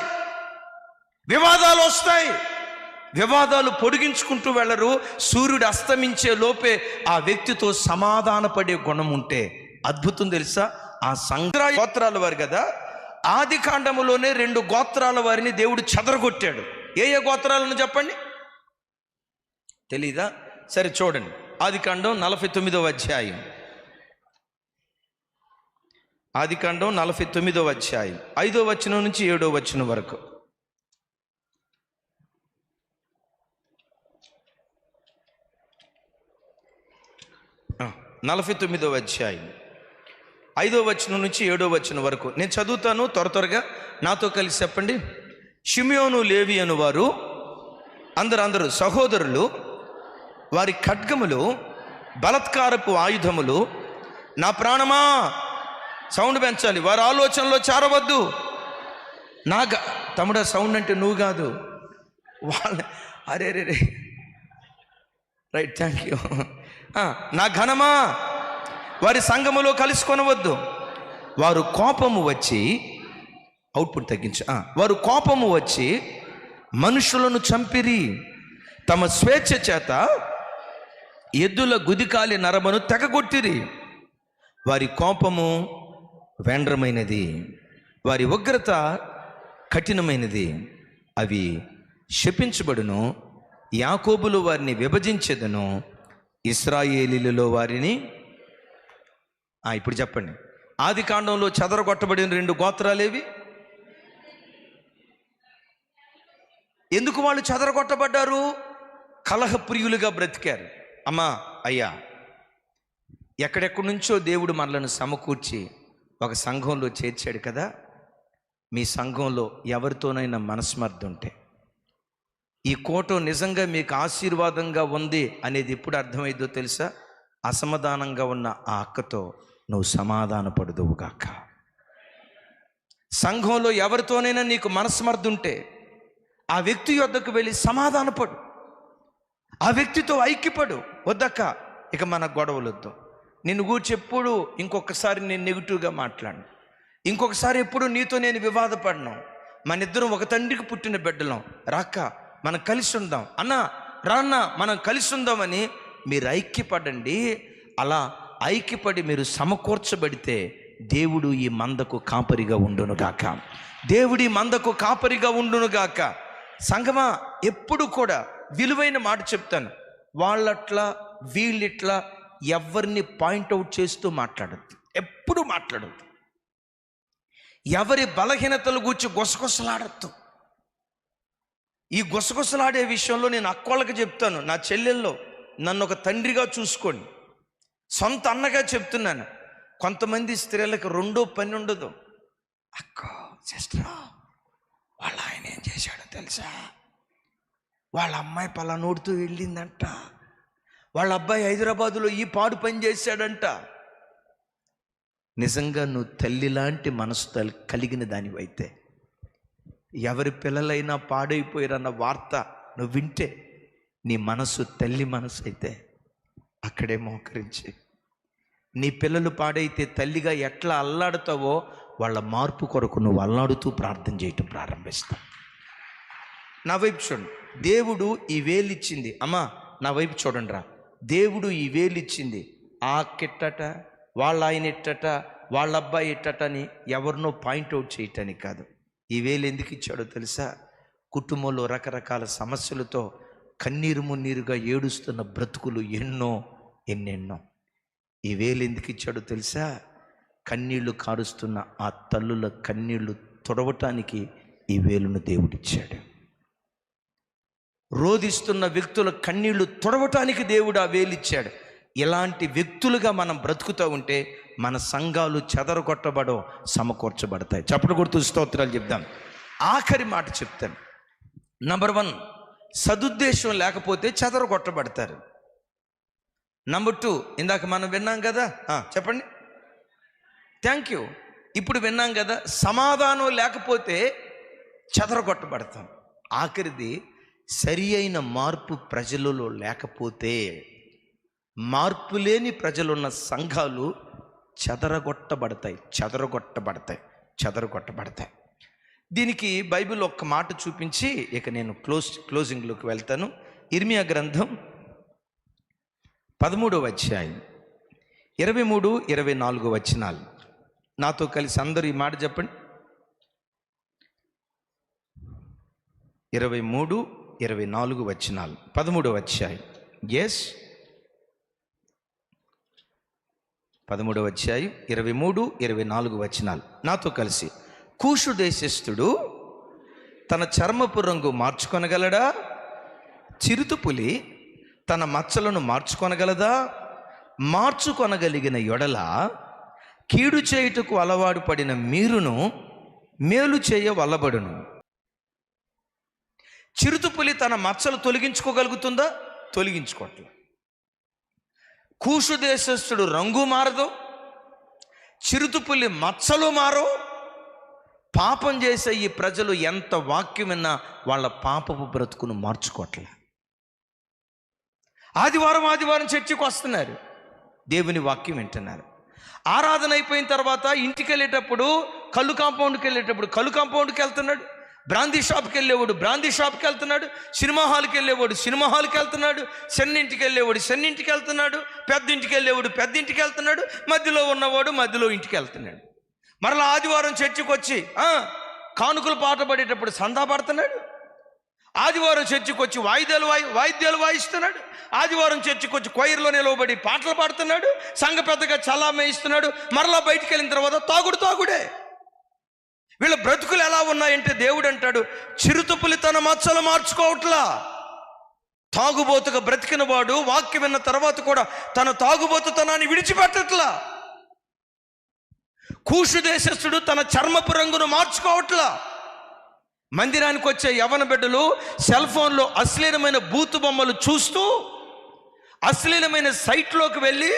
వివాదాలు వస్తాయి. వివాదాలు పొడిగించుకుంటూ వెళ్ళరు. సూర్యుడు అస్తమించే లోపే ఆ వ్యక్తితో సమాధాన పడే గుణం ఉంటే అద్భుతం తెలుసా? ఆ సంఘ గోత్రాల వారు కదా, ఆది కాండములోనే 2 గోత్రాల వారిని దేవుడు చెదరగొట్టాడు. ఏ గోత్రాలను చెప్పండి, తెలీదా? సరే చూడండి, ఆదికాండం 49వ అధ్యాయం. ఆదికాండం 49వ అధ్యాయం 5వ వచనం నుంచి 7వ వచనం వరకు. ఆ, 49వ అధ్యాయం 5వ వచనం నుంచి 7వ వచనం వరకు నేను చదువుతాను. త్వరగా నాతో కలిసి చెప్పండి. షిమియోను లేవి అను వారు అందరూ సహోదరులు, వారి ఖడ్గములు బలత్కారపు ఆయుధములు. నా ప్రాణమా, సౌండ్ పెంచాలి, వారి ఆలోచనలో చేరవద్దు. తమ్ముడా, సౌండ్ అంటే నువ్వు కాదు, వాళ్ళ. అరే రైట్, థ్యాంక్ యూ. నా ఘనమా, వారి సంఘములో కలుసుకొనవద్దు. వారు కోపము వచ్చి అవుట్పుట్ తగ్గించు. వారు కోపము వచ్చి మనుషులను చంపిరి, తమ స్వేచ్ఛ చేత ఎద్దుల గుదికాలి నరమును తెగగొట్టిరి. వారి కోపము వేండ్రమైనది, వారి ఉగ్రత కఠినమైనది. అవి శపించబడును. యాకోబులు వారిని విభజించెదను, ఇశ్రాయేలీలలో వారిని. ఇప్పుడు చెప్పండి, ఆది కాండంలో చెదరగొట్టబడిన 2 గోత్రాలేవి? ఎందుకు వాళ్ళు చెదరగొట్టబడ్డారు? కలహప్రియులుగా బ్రతికారు. అమ్మా, అయ్యా, ఎక్కడెక్కడి నుంచో దేవుడు మనలను సమకూర్చి ఒక సంఘంలో చేర్చాడు కదా. మీ సంఘంలో ఎవరితోనైనా మనస్మర్థ ఉంటే, ఈ కోట నిజంగా మీకు ఆశీర్వాదంగా ఉంది అనేది ఎప్పుడు అర్థమైందో తెలుసా? అసమాధానంగా ఉన్న ఆ అక్కతో నువ్వు సమాధానపడదువుగాక. సంఘంలో ఎవరితోనైనా నీకు మనస్మర్థ ఉంటే ఆ వ్యక్తి యొద్దకు వెళ్ళి సమాధానపడు, ఆ వ్యక్తితో ఐక్యపడు. వద్దక్క, ఇక మన గొడవలు వద్దు, నిన్ను గూర్చి ఎప్పుడు ఇంకొకసారి నేను నెగిటివ్గా మాట్లాడను, ఇంకొకసారి ఎప్పుడు నీతో నేను వివాదపడను. మన ఇద్దరం ఒక తండ్రికి పుట్టిన బిడ్డలం, రాక్క మనం కలిసి ఉందాం, అన్నా రాన్న మనం కలిసి ఉందామని మీరు ఐక్యపడండి. అలా ఐక్యపడి మీరు సమకూర్చబడితే దేవుడు ఈ మందకు కాపరిగా ఉండునుగాక. దేవుడి మందకు కాపరిగా ఉండునుగాక. సంగమా, ఎప్పుడు కూడా విలువైన మాట చెప్తాను, వాళ్ళట్లా వీళ్ళిట్లా ఎవరిని పాయింట్అవుట్ చేస్తూ మాట్లాడద్దు, ఎప్పుడు మాట్లాడద్దు. ఎవరి బలహీనతలు గూర్చి గుసగుసలాడద్దు. ఈ గుసగుసలాడే విషయంలో నేను అక్కోళ్ళకి చెప్తాను, నా చెల్లెల్లో నన్ను ఒక తండ్రిగా చూసుకోండి. సొంత అన్నగా చెప్తున్నాను. కొంతమంది స్త్రీలకు రెండో పని ఉండదు. అక్కో సిస్టరా, వాళ్ళ ఆయన ఏం చేశాడో తెలుసా, వాళ్ళ అమ్మాయి పలానోడుతూ వెళ్ళిందంట, వాళ్ళ అబ్బాయి హైదరాబాదులో ఈ పాడు పని చేశాడంట. నిజంగా నువ్వు తల్లి లాంటి మనసు కలిగిన దానివైతే, ఎవరి పిల్లలైనా పాడైపోయారన్న వార్త నువ్వు వింటే, నీ మనసు తల్లి మనసు అయితే అక్కడే మోకరించి, నీ పిల్లలు పాడైతే తల్లిగా ఎట్లా అల్లాడుతావో వాళ్ళ మార్పు కొరకు నువ్వు అల్లాడుతూ ప్రార్థన చేయటం ప్రారంభిస్తావు. నా వైపు చూడండి, దేవుడు ఈ వేలిచ్చింది. అమ్మా నా వైపు చూడండి రా, దేవుడు ఈ వేలిచ్చింది ఆ కిట్టట, వాళ్ళ ఆయన ఇట్టట, వాళ్ళ అబ్బాయి ఇట్టట అని ఎవరినో పాయింట్అవుట్ చేయటానికి కాదు. ఈ వేలు ఎందుకు ఇచ్చాడో తెలుసా? కుటుంబంలో రకరకాల సమస్యలతో కన్నీరు మున్నీరుగా ఏడుస్తున్న బ్రతుకులు ఎన్నెన్నో. ఈ వేలు ఎందుకు ఇచ్చాడో తెలుసా? కన్నీళ్లు కారుస్తున్న ఆ తల్లుల కన్నీళ్లు తుడవటానికి ఈ వేలును దేవుడిచ్చాడు. రోధిస్తున్న వ్యక్తుల కన్నీళ్లు తుడవటానికి దేవుడు ఆ వేలిచ్చాడు. ఇలాంటి వ్యక్తులుగా మనం బ్రతుకుతూ ఉంటే మన సంఘాలు చెదరగొట్టబడో, సమకూర్చబడతాయి. చప్పట్లు కొడుతూ స్తోత్రాలు చెప్దాం. ఆఖరి మాట చెప్తాను. నంబర్ 1, సదుద్దేశం లేకపోతే చెదరగొట్టబడతారు. నంబర్ 2, ఇందాక మనం విన్నాం కదా, చెప్పండి. Thank you. ఇప్పుడు విన్నాం కదా, సమాధానం లేకపోతే చెదరగొట్టబడతాం. ఆఖరిది, సరి అయిన మార్పు ప్రజలలో లేకపోతే, మార్పు లేని ప్రజలున్న సంఘాలు చెదరగొట్టబడతాయి. దీనికి బైబిల్ ఒక్క మాట చూపించి ఇక నేను క్లోజింగ్లోకి వెళ్తాను. ఇర్మియా గ్రంథం 13వ అధ్యాయం 23-24 వచనాలు. నాతో కలిసి అందరూ ఈ మాట చెప్పండి. 23-24 వచనాలు, 13వ అధ్యాయం. 13వ అధ్యాయం 23-24 వచనాలు. నాతో కలిసి. కూషు దేశస్థుడు తన చర్మపు రంగు మార్చుకొనగలడా? చిరుతుపులి తన మచ్చలను మార్చుకొనగలదా? మార్చుకొనగలిగిన యొడల కీడు చేయుటకు అలవాటు పడిన మీరును మేలు చేయ వల్లబడును. చిరుతుపులి తన మచ్చలు తొలగించుకోగలుగుతుందా? తొలగించుకోవట్లే. కూషు దేశస్థుడు రంగు మారదు, చిరుతుపులి మచ్చలు మారో. పాపం చేసే ఈ ప్రజలు ఎంత వాక్యం విన్నా వాళ్ళ పాపపు బ్రతుకును మార్చుకోవట్లే. ఆదివారం చర్చికి వస్తున్నారు, దేవుని వాక్యం వింటున్నారు. ఆరాధన అయిపోయిన తర్వాత ఇంటికి వెళ్ళేటప్పుడు, కళ్ళు కాంపౌండ్కి వెళ్తున్నాడు, బ్రాందీ షాప్కి వెళ్ళేవాడు బ్రాందీ షాప్కి వెళ్తున్నాడు, సినిమా హాల్కి వెళ్ళేవాడు సినిమా హాల్కి వెళ్తున్నాడు, సెన్నింటికి వెళ్ళేవాడు సెన్నింటికి వెళ్తున్నాడు, పెద్దింటికి వెళ్ళేవాడు పెద్దింటికి వెళ్తున్నాడు, మధ్యలో ఉన్నవాడు మధ్యలో ఇంటికి వెళ్తున్నాడు. మరలా ఆదివారం చర్చికి వచ్చి కానుకలు పాట పడేటప్పుడు సందా పడుతున్నాడు. ఆదివారం చర్చికి వచ్చి వాయిద్యాలు వాయిస్తున్నాడు. ఆదివారం చర్చికి వచ్చి కొయిర్లో నిలవబడి పాటలు పాడుతున్నాడు. సంఘ పెద్దగా చలామే ఇస్తున్నాడు. మరలా బయటికి వెళ్ళిన తర్వాత తాగుడే. వీళ్ళ బ్రతుకులు ఎలా ఉన్నాయంటే దేవుడు అంటాడు, చిరుతుపులి తన మచ్చలు మార్చుకోవట్లా. తాగుబోతుగా బ్రతికిన వాడు వాక్యం విన్న తర్వాత కూడా తన తాగుబోతుతనాన్ని విడిచిపెట్టట్లా. కూషు దేశస్థుడు తన చర్మపు రంగును మార్చుకోవట్లా. మందిరానికి వచ్చే యవన బిడ్డలు సెల్ ఫోన్లో అశ్లీలమైన బూతు బొమ్మలు చూస్తూ, అశ్లీలమైన సైట్లోకి వెళ్ళి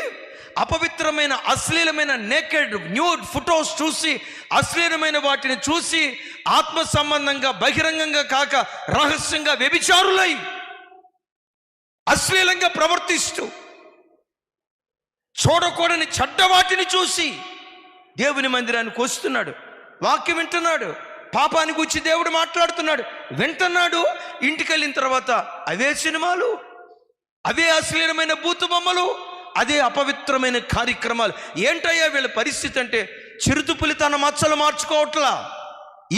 అపవిత్రమైన అశ్లీలమైన నేకెడ్ న్యూడ్ ఫొటోస్ చూసి, అశ్లీలమైన వాటిని చూసి ఆత్మ సంబంధంగా బహిరంగంగా కాక రహస్యంగా వ్యభిచారులై అశ్లీలంగా ప్రవర్తిస్తూ, చూడకూడని చెడ్డ వాటిని చూసి దేవుని మందిరానికి వస్తున్నాడు, వాక్యం వింటున్నాడు, పాపాన్ని గురించి దేవుడు మాట్లాడుతున్నాడు, వింటున్నాడు. ఇంటికి వెళ్ళిన తర్వాత అవే సినిమాలు, అవే అశ్లీలమైన బూతు బొమ్మలు, అదే అపవిత్రమైన కార్యక్రమాలు. ఏంటయ్యా వీళ్ళ పరిస్థితి అంటే, చిరుతుపులి తన మచ్చలు మార్చుకోవట్లా,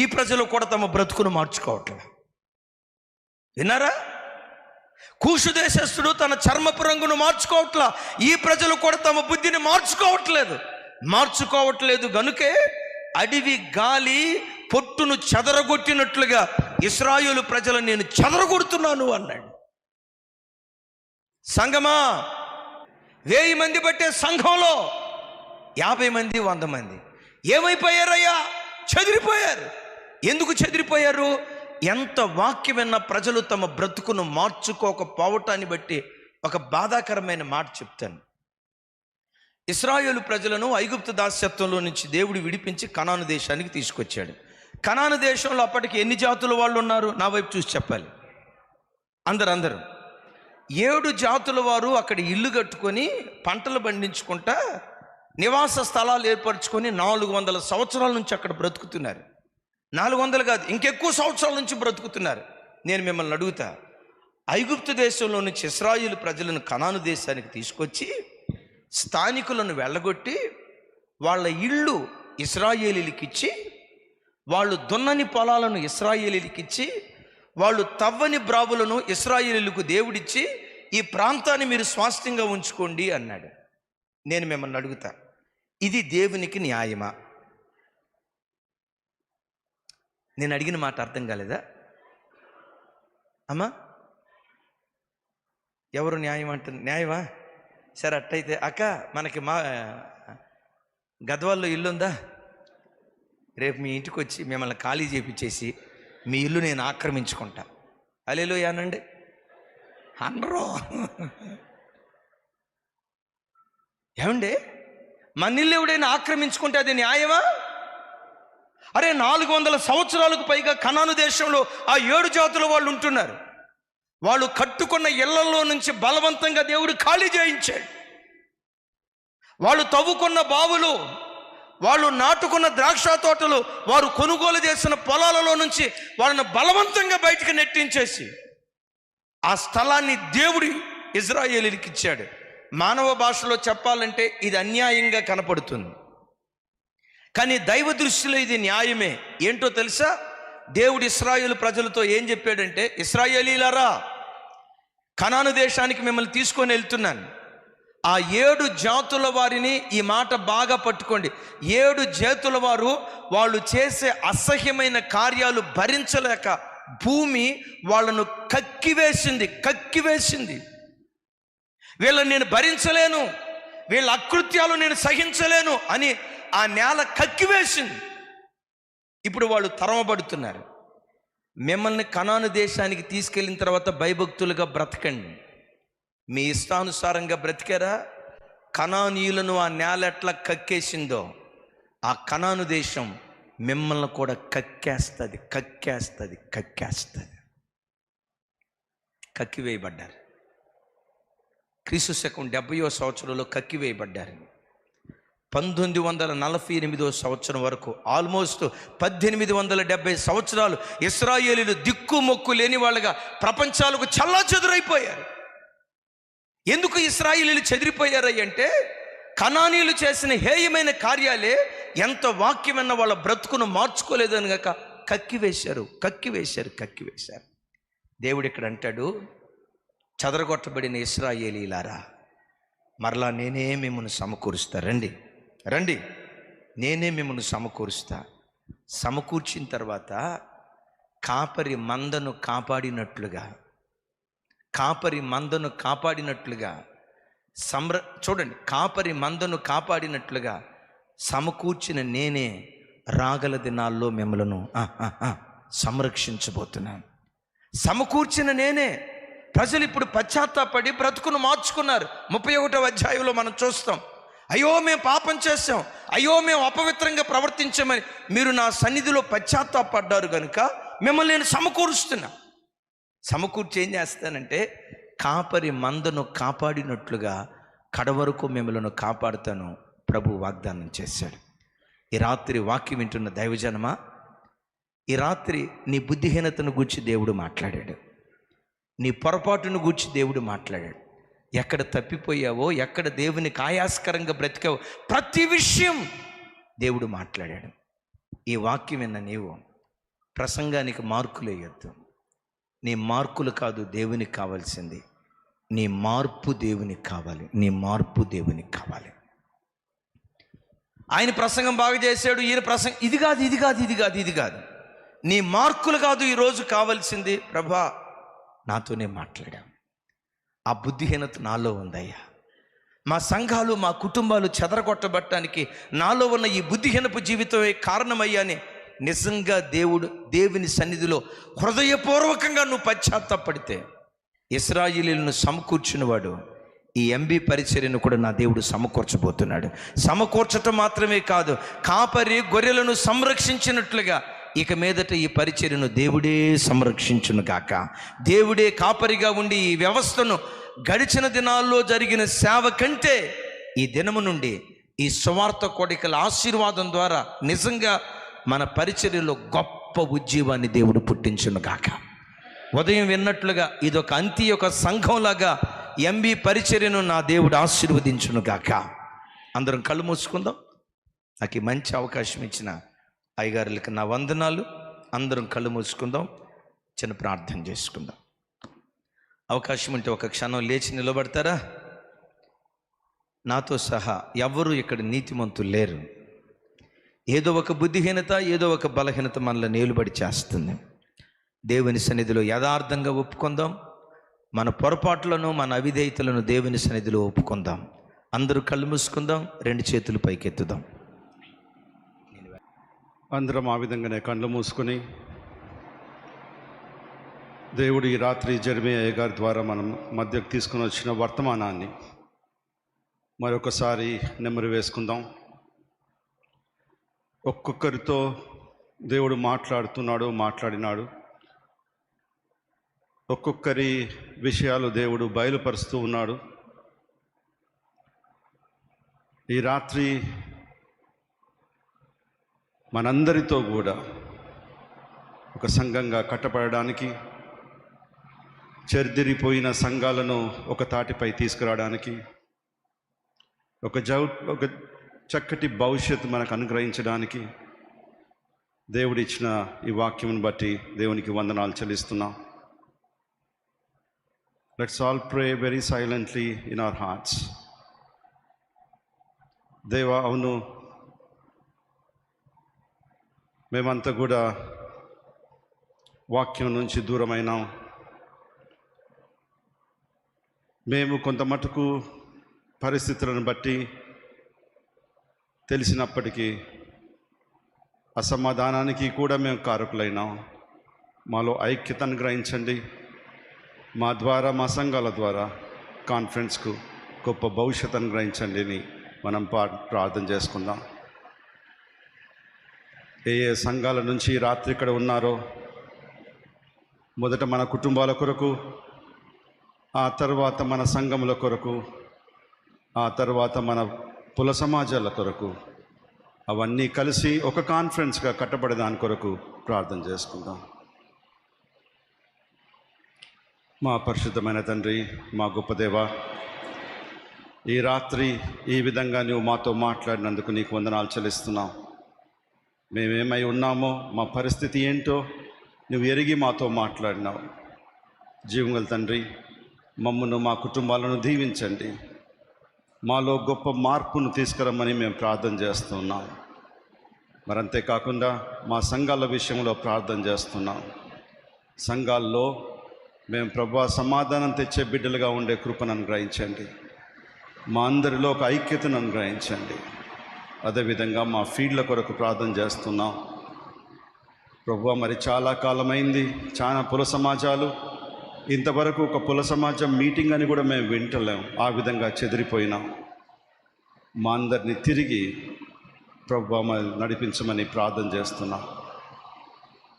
ఈ ప్రజలు కూడా తమ బ్రతుకును మార్చుకోవట్లా. విన్నారా? కూషు దేశస్థుడు తన చర్మపు రంగును మార్చుకోవట్లా, ఈ ప్రజలు కూడా తమ బుద్ధిని మార్చుకోవట్లేదు గనుకే అడవి గాలి పొట్టును చెదరగొట్టినట్లుగా ఇశ్రాయేలు ప్రజలను నేను చెదరగొడుతున్నాను అన్నాడు. సంఘమా, 1000 మంది బట్టే సంఘంలో 50 మంది 100 మంది ఏమైపోయారయ్యా? చెదిరిపోయారు. ఎందుకు చెదిరిపోయారు? ఎంత వాక్యం విన్న ప్రజలు తమ బ్రతుకును మార్చుకోకపోవటాన్ని బట్టి ఒక బాధాకరమైన మాట చెప్తాను. ఇశ్రాయేలు ప్రజలను ఐగుప్తు దాస్యత్వంలో నుంచి దేవుడు విడిపించి కనాను దేశానికి తీసుకొచ్చాడు. కనాను దేశంలో అప్పటికి ఎన్ని జాతుల వాళ్ళు ఉన్నారు? నా వైపు చూసి చెప్పాలి. అందరూ 7 జాతుల వారు అక్కడ ఇల్లు కట్టుకొని పంటలు పండించుకుంటా నివాస స్థలాలు ఏర్పరచుకొని 400 సంవత్సరాల నుంచి అక్కడ బ్రతుకుతున్నారు. 400 కాదు, ఇంకెక్కువ సంవత్సరాల నుంచి బ్రతుకుతున్నారు. నేను మిమ్మల్ని అడుగుతా, ఐగుప్తు దేశంలో నుంచి ఇశ్రాయేలు ప్రజలను కనాను దేశానికి తీసుకొచ్చి స్థానికులను వెళ్ళగొట్టి వాళ్ళ ఇళ్ళు ఇశ్రాయేలీలకి ఇచ్చి, వాళ్ళు దున్నని పొలాలను ఇశ్రాయేలీలకి ఇచ్చి, వాళ్ళు తవ్వని బ్రావులను ఇశ్రాయేలీలకు దేవుడిచ్చి ఈ ప్రాంతాన్ని మీరు స్వాస్థ్యంగా ఉంచుకోండి అన్నాడు. నేను మిమ్మల్ని అడుగుతా, ఇది దేవునికి న్యాయమా? నేను అడిగిన మాట అర్థం కాలేదా అమ్మా? ఎవరు న్యాయం అంటుంది? న్యాయమా? సరే, అట్టయితే అక్క, మనకి మా గద్వాల్లో ఇల్లు ఉందా? రేపు మీ ఇంటికి వచ్చి మిమ్మల్ని ఖాళీ చేపించేసి మీ ఇల్లు నేను ఆక్రమించుకుంటా. హల్లెలూయా అనండి. అనరు. ఏమండి, మన ఇల్లు ఎవడైనా ఆక్రమించుకుంటే అది న్యాయమా? అరే, 400 సంవత్సరాలకు పైగా కనాను దేశంలో ఆ 7 జాతుల వాళ్ళు ఉంటున్నారు. వాళ్ళు కట్టుకున్న ఇళ్లలో నుంచి బలవంతంగా దేవుడు ఖాళీ చేయించాడు. వాళ్ళు తవ్వుకున్న బావులు, వాళ్ళు నాటుకున్న ద్రాక్ష తోటలు, వారు కొనుగోలు చేసిన పొలాలలో నుంచి వాళ్ళని బలవంతంగా బయటకు నెట్టించేసి ఆ స్థలాన్ని దేవుడు ఇశ్రాయేలీయులకు ఇచ్చాడు. మానవ భాషలో చెప్పాలంటే ఇది అన్యాయంగా కనపడుతుంది, కానీ దైవ దృష్టిలో ఇది న్యాయమే. ఏంటో తెలుసా? దేవుడు ఇశ్రాయేలు ప్రజలతో ఏం చెప్పాడంటే, ఇశ్రాయేలీయులారా, కనాను దేశానికి మిమ్మల్ని తీసుకొని వెళ్తున్నాను. ఆ 7 జాతుల వారిని ఈ మాట బాగా పట్టుకోండి. 7 జాతుల వారు వాళ్ళు చేసే అసహ్యమైన కార్యాలు భరించలేక భూమి వాళ్ళను కక్కివేసింది. వీళ్ళని నేను భరించలేను, వీళ్ళ అకృత్యాలు నేను సహించలేను అని ఆ నేల కక్కివేసింది. ఇప్పుడు వాళ్ళు తరమబడుతున్నారు. మిమ్మల్ని కనాను దేశానికి తీసుకెళ్ళిన తర్వాత భయభక్తులుగా బ్రతకండి. మీ ఇష్టానుసారంగా బ్రతికారా? కనానీయులను ఆ నేల ఎట్లా కక్కేసిందో ఆ కనాను దేశం మిమ్మల్ని కూడా కక్కేస్తుంది. కక్కివేయబడ్డారు. క్రీస్తు శకం 70వ సంవత్సరంలో కక్కివేయబడ్డారు. 1948వ సంవత్సరం వరకు ఆల్మోస్ట్ 1870 సంవత్సరాలు ఇశ్రాయేలీయులు దిక్కుమొక్కు లేని వాళ్ళుగా ప్రపంచాలకు చల్లాచెదురైపోయారు. ఎందుకు ఇశ్రాయేలీయులు చెదిరిపోయారు అంటే, కనానీయులు చేసిన హేయమైన కార్యాలే ఎంత వాక్యమన్న వాళ్ళ బ్రతుకును మార్చుకోలేదని గాక కక్కివేశారు. దేవుడు ఇక్కడ అంటాడు, చెదరగొట్టబడిన ఇశ్రాయేలీయులారా, మరలా నేనే మిమ్మల్ని సమకూరుస్తా. రండి, నేనే మిమ్మల్ని సమకూరుస్తా. సమకూర్చిన తర్వాత కాపరి మందను కాపాడినట్లుగా చూడండి, కాపరి మందను కాపాడినట్లుగా సమకూర్చిన నేనే రాగల దినాల్లో మిమ్మలను సంరక్షించబోతున్నాను. సమకూర్చిన నేనే. ప్రజలు ఇప్పుడు పశ్చాత్తాపడి బ్రతుకును మార్చుకున్నారు. 31వ అధ్యాయంలో మనం చూస్తాం, అయ్యో మేము పాపం చేశాం, అయ్యో మేము అపవిత్రంగా ప్రవర్తించామని మీరు నా సన్నిధిలో పశ్చాత్తాపడ్డారు కనుక మిమ్మల్ని నేను సమకూర్చి ఏం చేస్తానంటే, కాపరి మందను కాపాడినట్లుగా కడవరకు మిమ్మల్ని కాపాడుతాను ప్రభు వాగ్దానం చేశాడు. ఈ రాత్రి వాక్యం వింటున్న దైవజనమా, ఈ రాత్రి నీ బుద్ధిహీనతను గూర్చి దేవుడు మాట్లాడాడు, నీ పొరపాటును గూర్చి దేవుడు మాట్లాడాడు. ఎక్కడ తప్పిపోయావో, ఎక్కడ దేవునికి ఆయాస్కరంగా బ్రతికావో ప్రతి విషయం దేవుడు మాట్లాడాడు. ఈ వాక్యం విన్న నీవు ప్రసంగానికి మార్కులు వేయొద్దు. నీ మార్కులు కాదు దేవునికి కావాల్సింది, నీ మార్పు దేవునికి కావాలి. ఆయన ప్రసంగం బాగా చేశాడు, ఈయన ప్రసంగం ఇది కాదు. నీ మార్కులు కాదు ఈరోజు కావాల్సింది. ప్రభా, నాతోనే మాట్లాడా, ఆ బుద్ధిహీనత నాలో ఉందయ్యా, మా సంఘాలు మా కుటుంబాలు చెదరగొట్టబట్టడానికి నాలో ఉన్న ఈ బుద్ధిహీనపు జీవితమే కారణమయ్యాని నిజంగా దేవుని సన్నిధిలో హృదయపూర్వకంగా నువ్వు పశ్చాత్తాపడితే ఇశ్రాయేలీయులను సమకూర్చున్నవాడు ఈ ఎంబీ పరిచర్యను కూడా నా దేవుడు సమకూర్చబోతున్నాడు. సమకూర్చటం మాత్రమే కాదు, కాపరి గొర్రెలను సంరక్షించినట్లుగా ఇక మీదట ఈ పరిచర్యను దేవుడే సంరక్షించును గాక. దేవుడే కాపరిగా ఉండి ఈ వ్యవస్థను గడిచిన దినాల్లో జరిగిన సేవ కంటే ఈ దినము నుండి ఈ సువార్త కోడికల ఆశీర్వాదం ద్వారా నిజంగా మన పరిచర్యలో గొప్ప ఉజ్జీవాన్ని దేవుడు పుట్టించును గాక. ఉదయం విన్నట్లుగా ఇదొక అంత్యొక సంఘంలాగా ఎంబీ పరిచర్యను నా దేవుడు ఆశీర్వదించును గాక. అందరం కళ్ళు మూసుకుందాం. నాకు మంచి అవకాశం ఇచ్చిన అయ్యగారులకి నా వందనాలు. అందరం కళ్ళు మూసుకుందాం, చిన్న ప్రార్థన చేసుకుందాం. అవకాశం ఉంటే ఒక క్షణం లేచి నిలబడతారా? నాతో సహా ఎవ్వరూ ఇక్కడ నీతిమంతులు లేరు. ఏదో ఒక బుద్ధిహీనత, ఏదో ఒక బలహీనత మనల్ని నిలుబడి చేస్తుంది. దేవుని సన్నిధిలో యథార్థంగా ఒప్పుకుందాం. మన పొరపాట్లను, మన అవిధేయతలను దేవుని సన్నిధిలో ఒప్పుకుందాం. అందరూ కళ్ళు మూసుకుందాం, రెండు చేతులు పైకెత్తుదాం. అందరం ఆ విధంగానే కళ్ళు మూసుకొని దేవుడు ఈ రాత్రి జెర్మీయా గారి ద్వారా మనం మధ్యకు తీసుకుని వచ్చిన వర్తమానాన్ని మరొకసారి నెమరు వేసుకుందాం. ఒక్కొక్కరితో దేవుడు మాట్లాడినాడు. ఒక్కొక్కరి విషయాలు దేవుడు బయలుపరుస్తూ ఉన్నాడు. ఈ రాత్రి మనందరితో కూడా ఒక సంఘంగా కట్టబడడానికి, చెర్దిరిపోయిన సంఘాలను ఒక తాటిపై తీసుకురావడానికి, ఒక చక్కటి భవిష్యత్తు మనకు అనుగ్రహించడానికి దేవుడిచ్చిన ఈ వాక్యమును బట్టి దేవునికి వందనాలు చెల్లిస్తున్నాం. Let's all pray very silently in our hearts. దేవా, అవును, మేమంతా కూడా వాక్యం నుంచి దూరమైనాం. మేము కొంత మటుకు పరిస్థితులను బట్టి తెలిసినప్పటికీ అసమాధానానికి కూడా మేము కారకులైనాం. మాలో ఐక్యతను గ్రహించండి. మా ద్వారా, మా సంఘాల ద్వారా కాన్ఫరెన్స్కు గొప్ప భవిష్యత్తును గ్రహించండి అని మనం ప్రార్థన చేసుకుందాం. ఏ సంఘాల నుంచి రాత్రి ఇక్కడ ఉన్నారో, మొదట మన కుటుంబాల కొరకు, ఆ తర్వాత మన సంఘముల కొరకు, ఆ తర్వాత మన కుల సమాజాల కొరకు, అవన్నీ కలిసి ఒక కాన్ఫరెన్స్గా కట్టబడేదాని కొరకు ప్రార్థన చేసుకుందాం. మా పరిశుద్ధమైన తండ్రి, మా గొప్ప దేవా, ఈ రాత్రి ఈ విధంగా నువ్వు మాతో మాట్లాడినందుకు నీకు వందనాలు చెల్లిస్తున్నాం. మేమేమై ఉన్నామో, మా పరిస్థితి ఏంటో నువ్వు ఎరిగి మాతో మాట్లాడినావు. జీవంగల తండ్రి, మమ్మను, మా కుటుంబాలను దీవించండి. మాలో గొప్ప మార్పును తీసుకురమ్మని మేము ప్రార్థన చేస్తున్నాం. మరంతేకాకుండా మా సంఘాల విషయంలో ప్రార్థన చేస్తున్నాం. సంఘాల్లో మేము ప్రభువా సమాధానం తెచ్చే బిడ్డలుగా ఉండే కృపను అనుగ్రహించండి. మా అందరిలో ఒక ఐక్యతను అనుగ్రహించండి. అదేవిధంగా మా ఫీల్డ్ల కొరకు ప్రార్థన చేస్తున్నాం. ప్రభువా, మరి చాలా కాలమైంది, చాలా కుల సమాజాలు, ఇంతవరకు ఒక కుల సమాజం మీటింగ్ అని కూడా మేము వింటలేం. ఆ విధంగా చెదిరిపోయినాం. మా అందరినీ తిరిగి ప్రభువా నడిపించమని ప్రార్థన చేస్తున్నాం.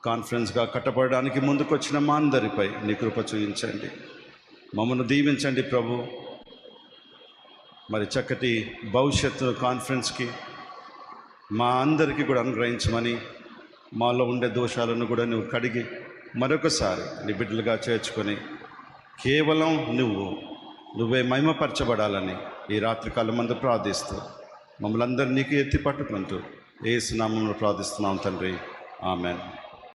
కాన్ఫరెన్స్గా కట్టబడడానికి ముందుకొచ్చిన మా అందరిపై నీ కృప చూపించండి. మమ్మల్ని దీవించండి ప్రభు. మరి చక్కటి భవిష్యత్తు కాన్ఫరెన్స్కి మా అందరికీ కూడా అనుగ్రహించమని, మాలో ఉండే దోషాలను కూడా నువ్వు కడిగి మరొకసారి నీ బిడ్డలుగా చేర్చుకొని కేవలం నువ్వే మహిమపరచబడాలని ఈ రాత్రికాలం మందు ప్రార్థిస్తూ మమ్మల్ని అందరూ నీకు ఎత్తి పట్టుకుంటూ యేసు నామములో ప్రార్థిస్తున్నాం తండ్రి. ఆమెన్.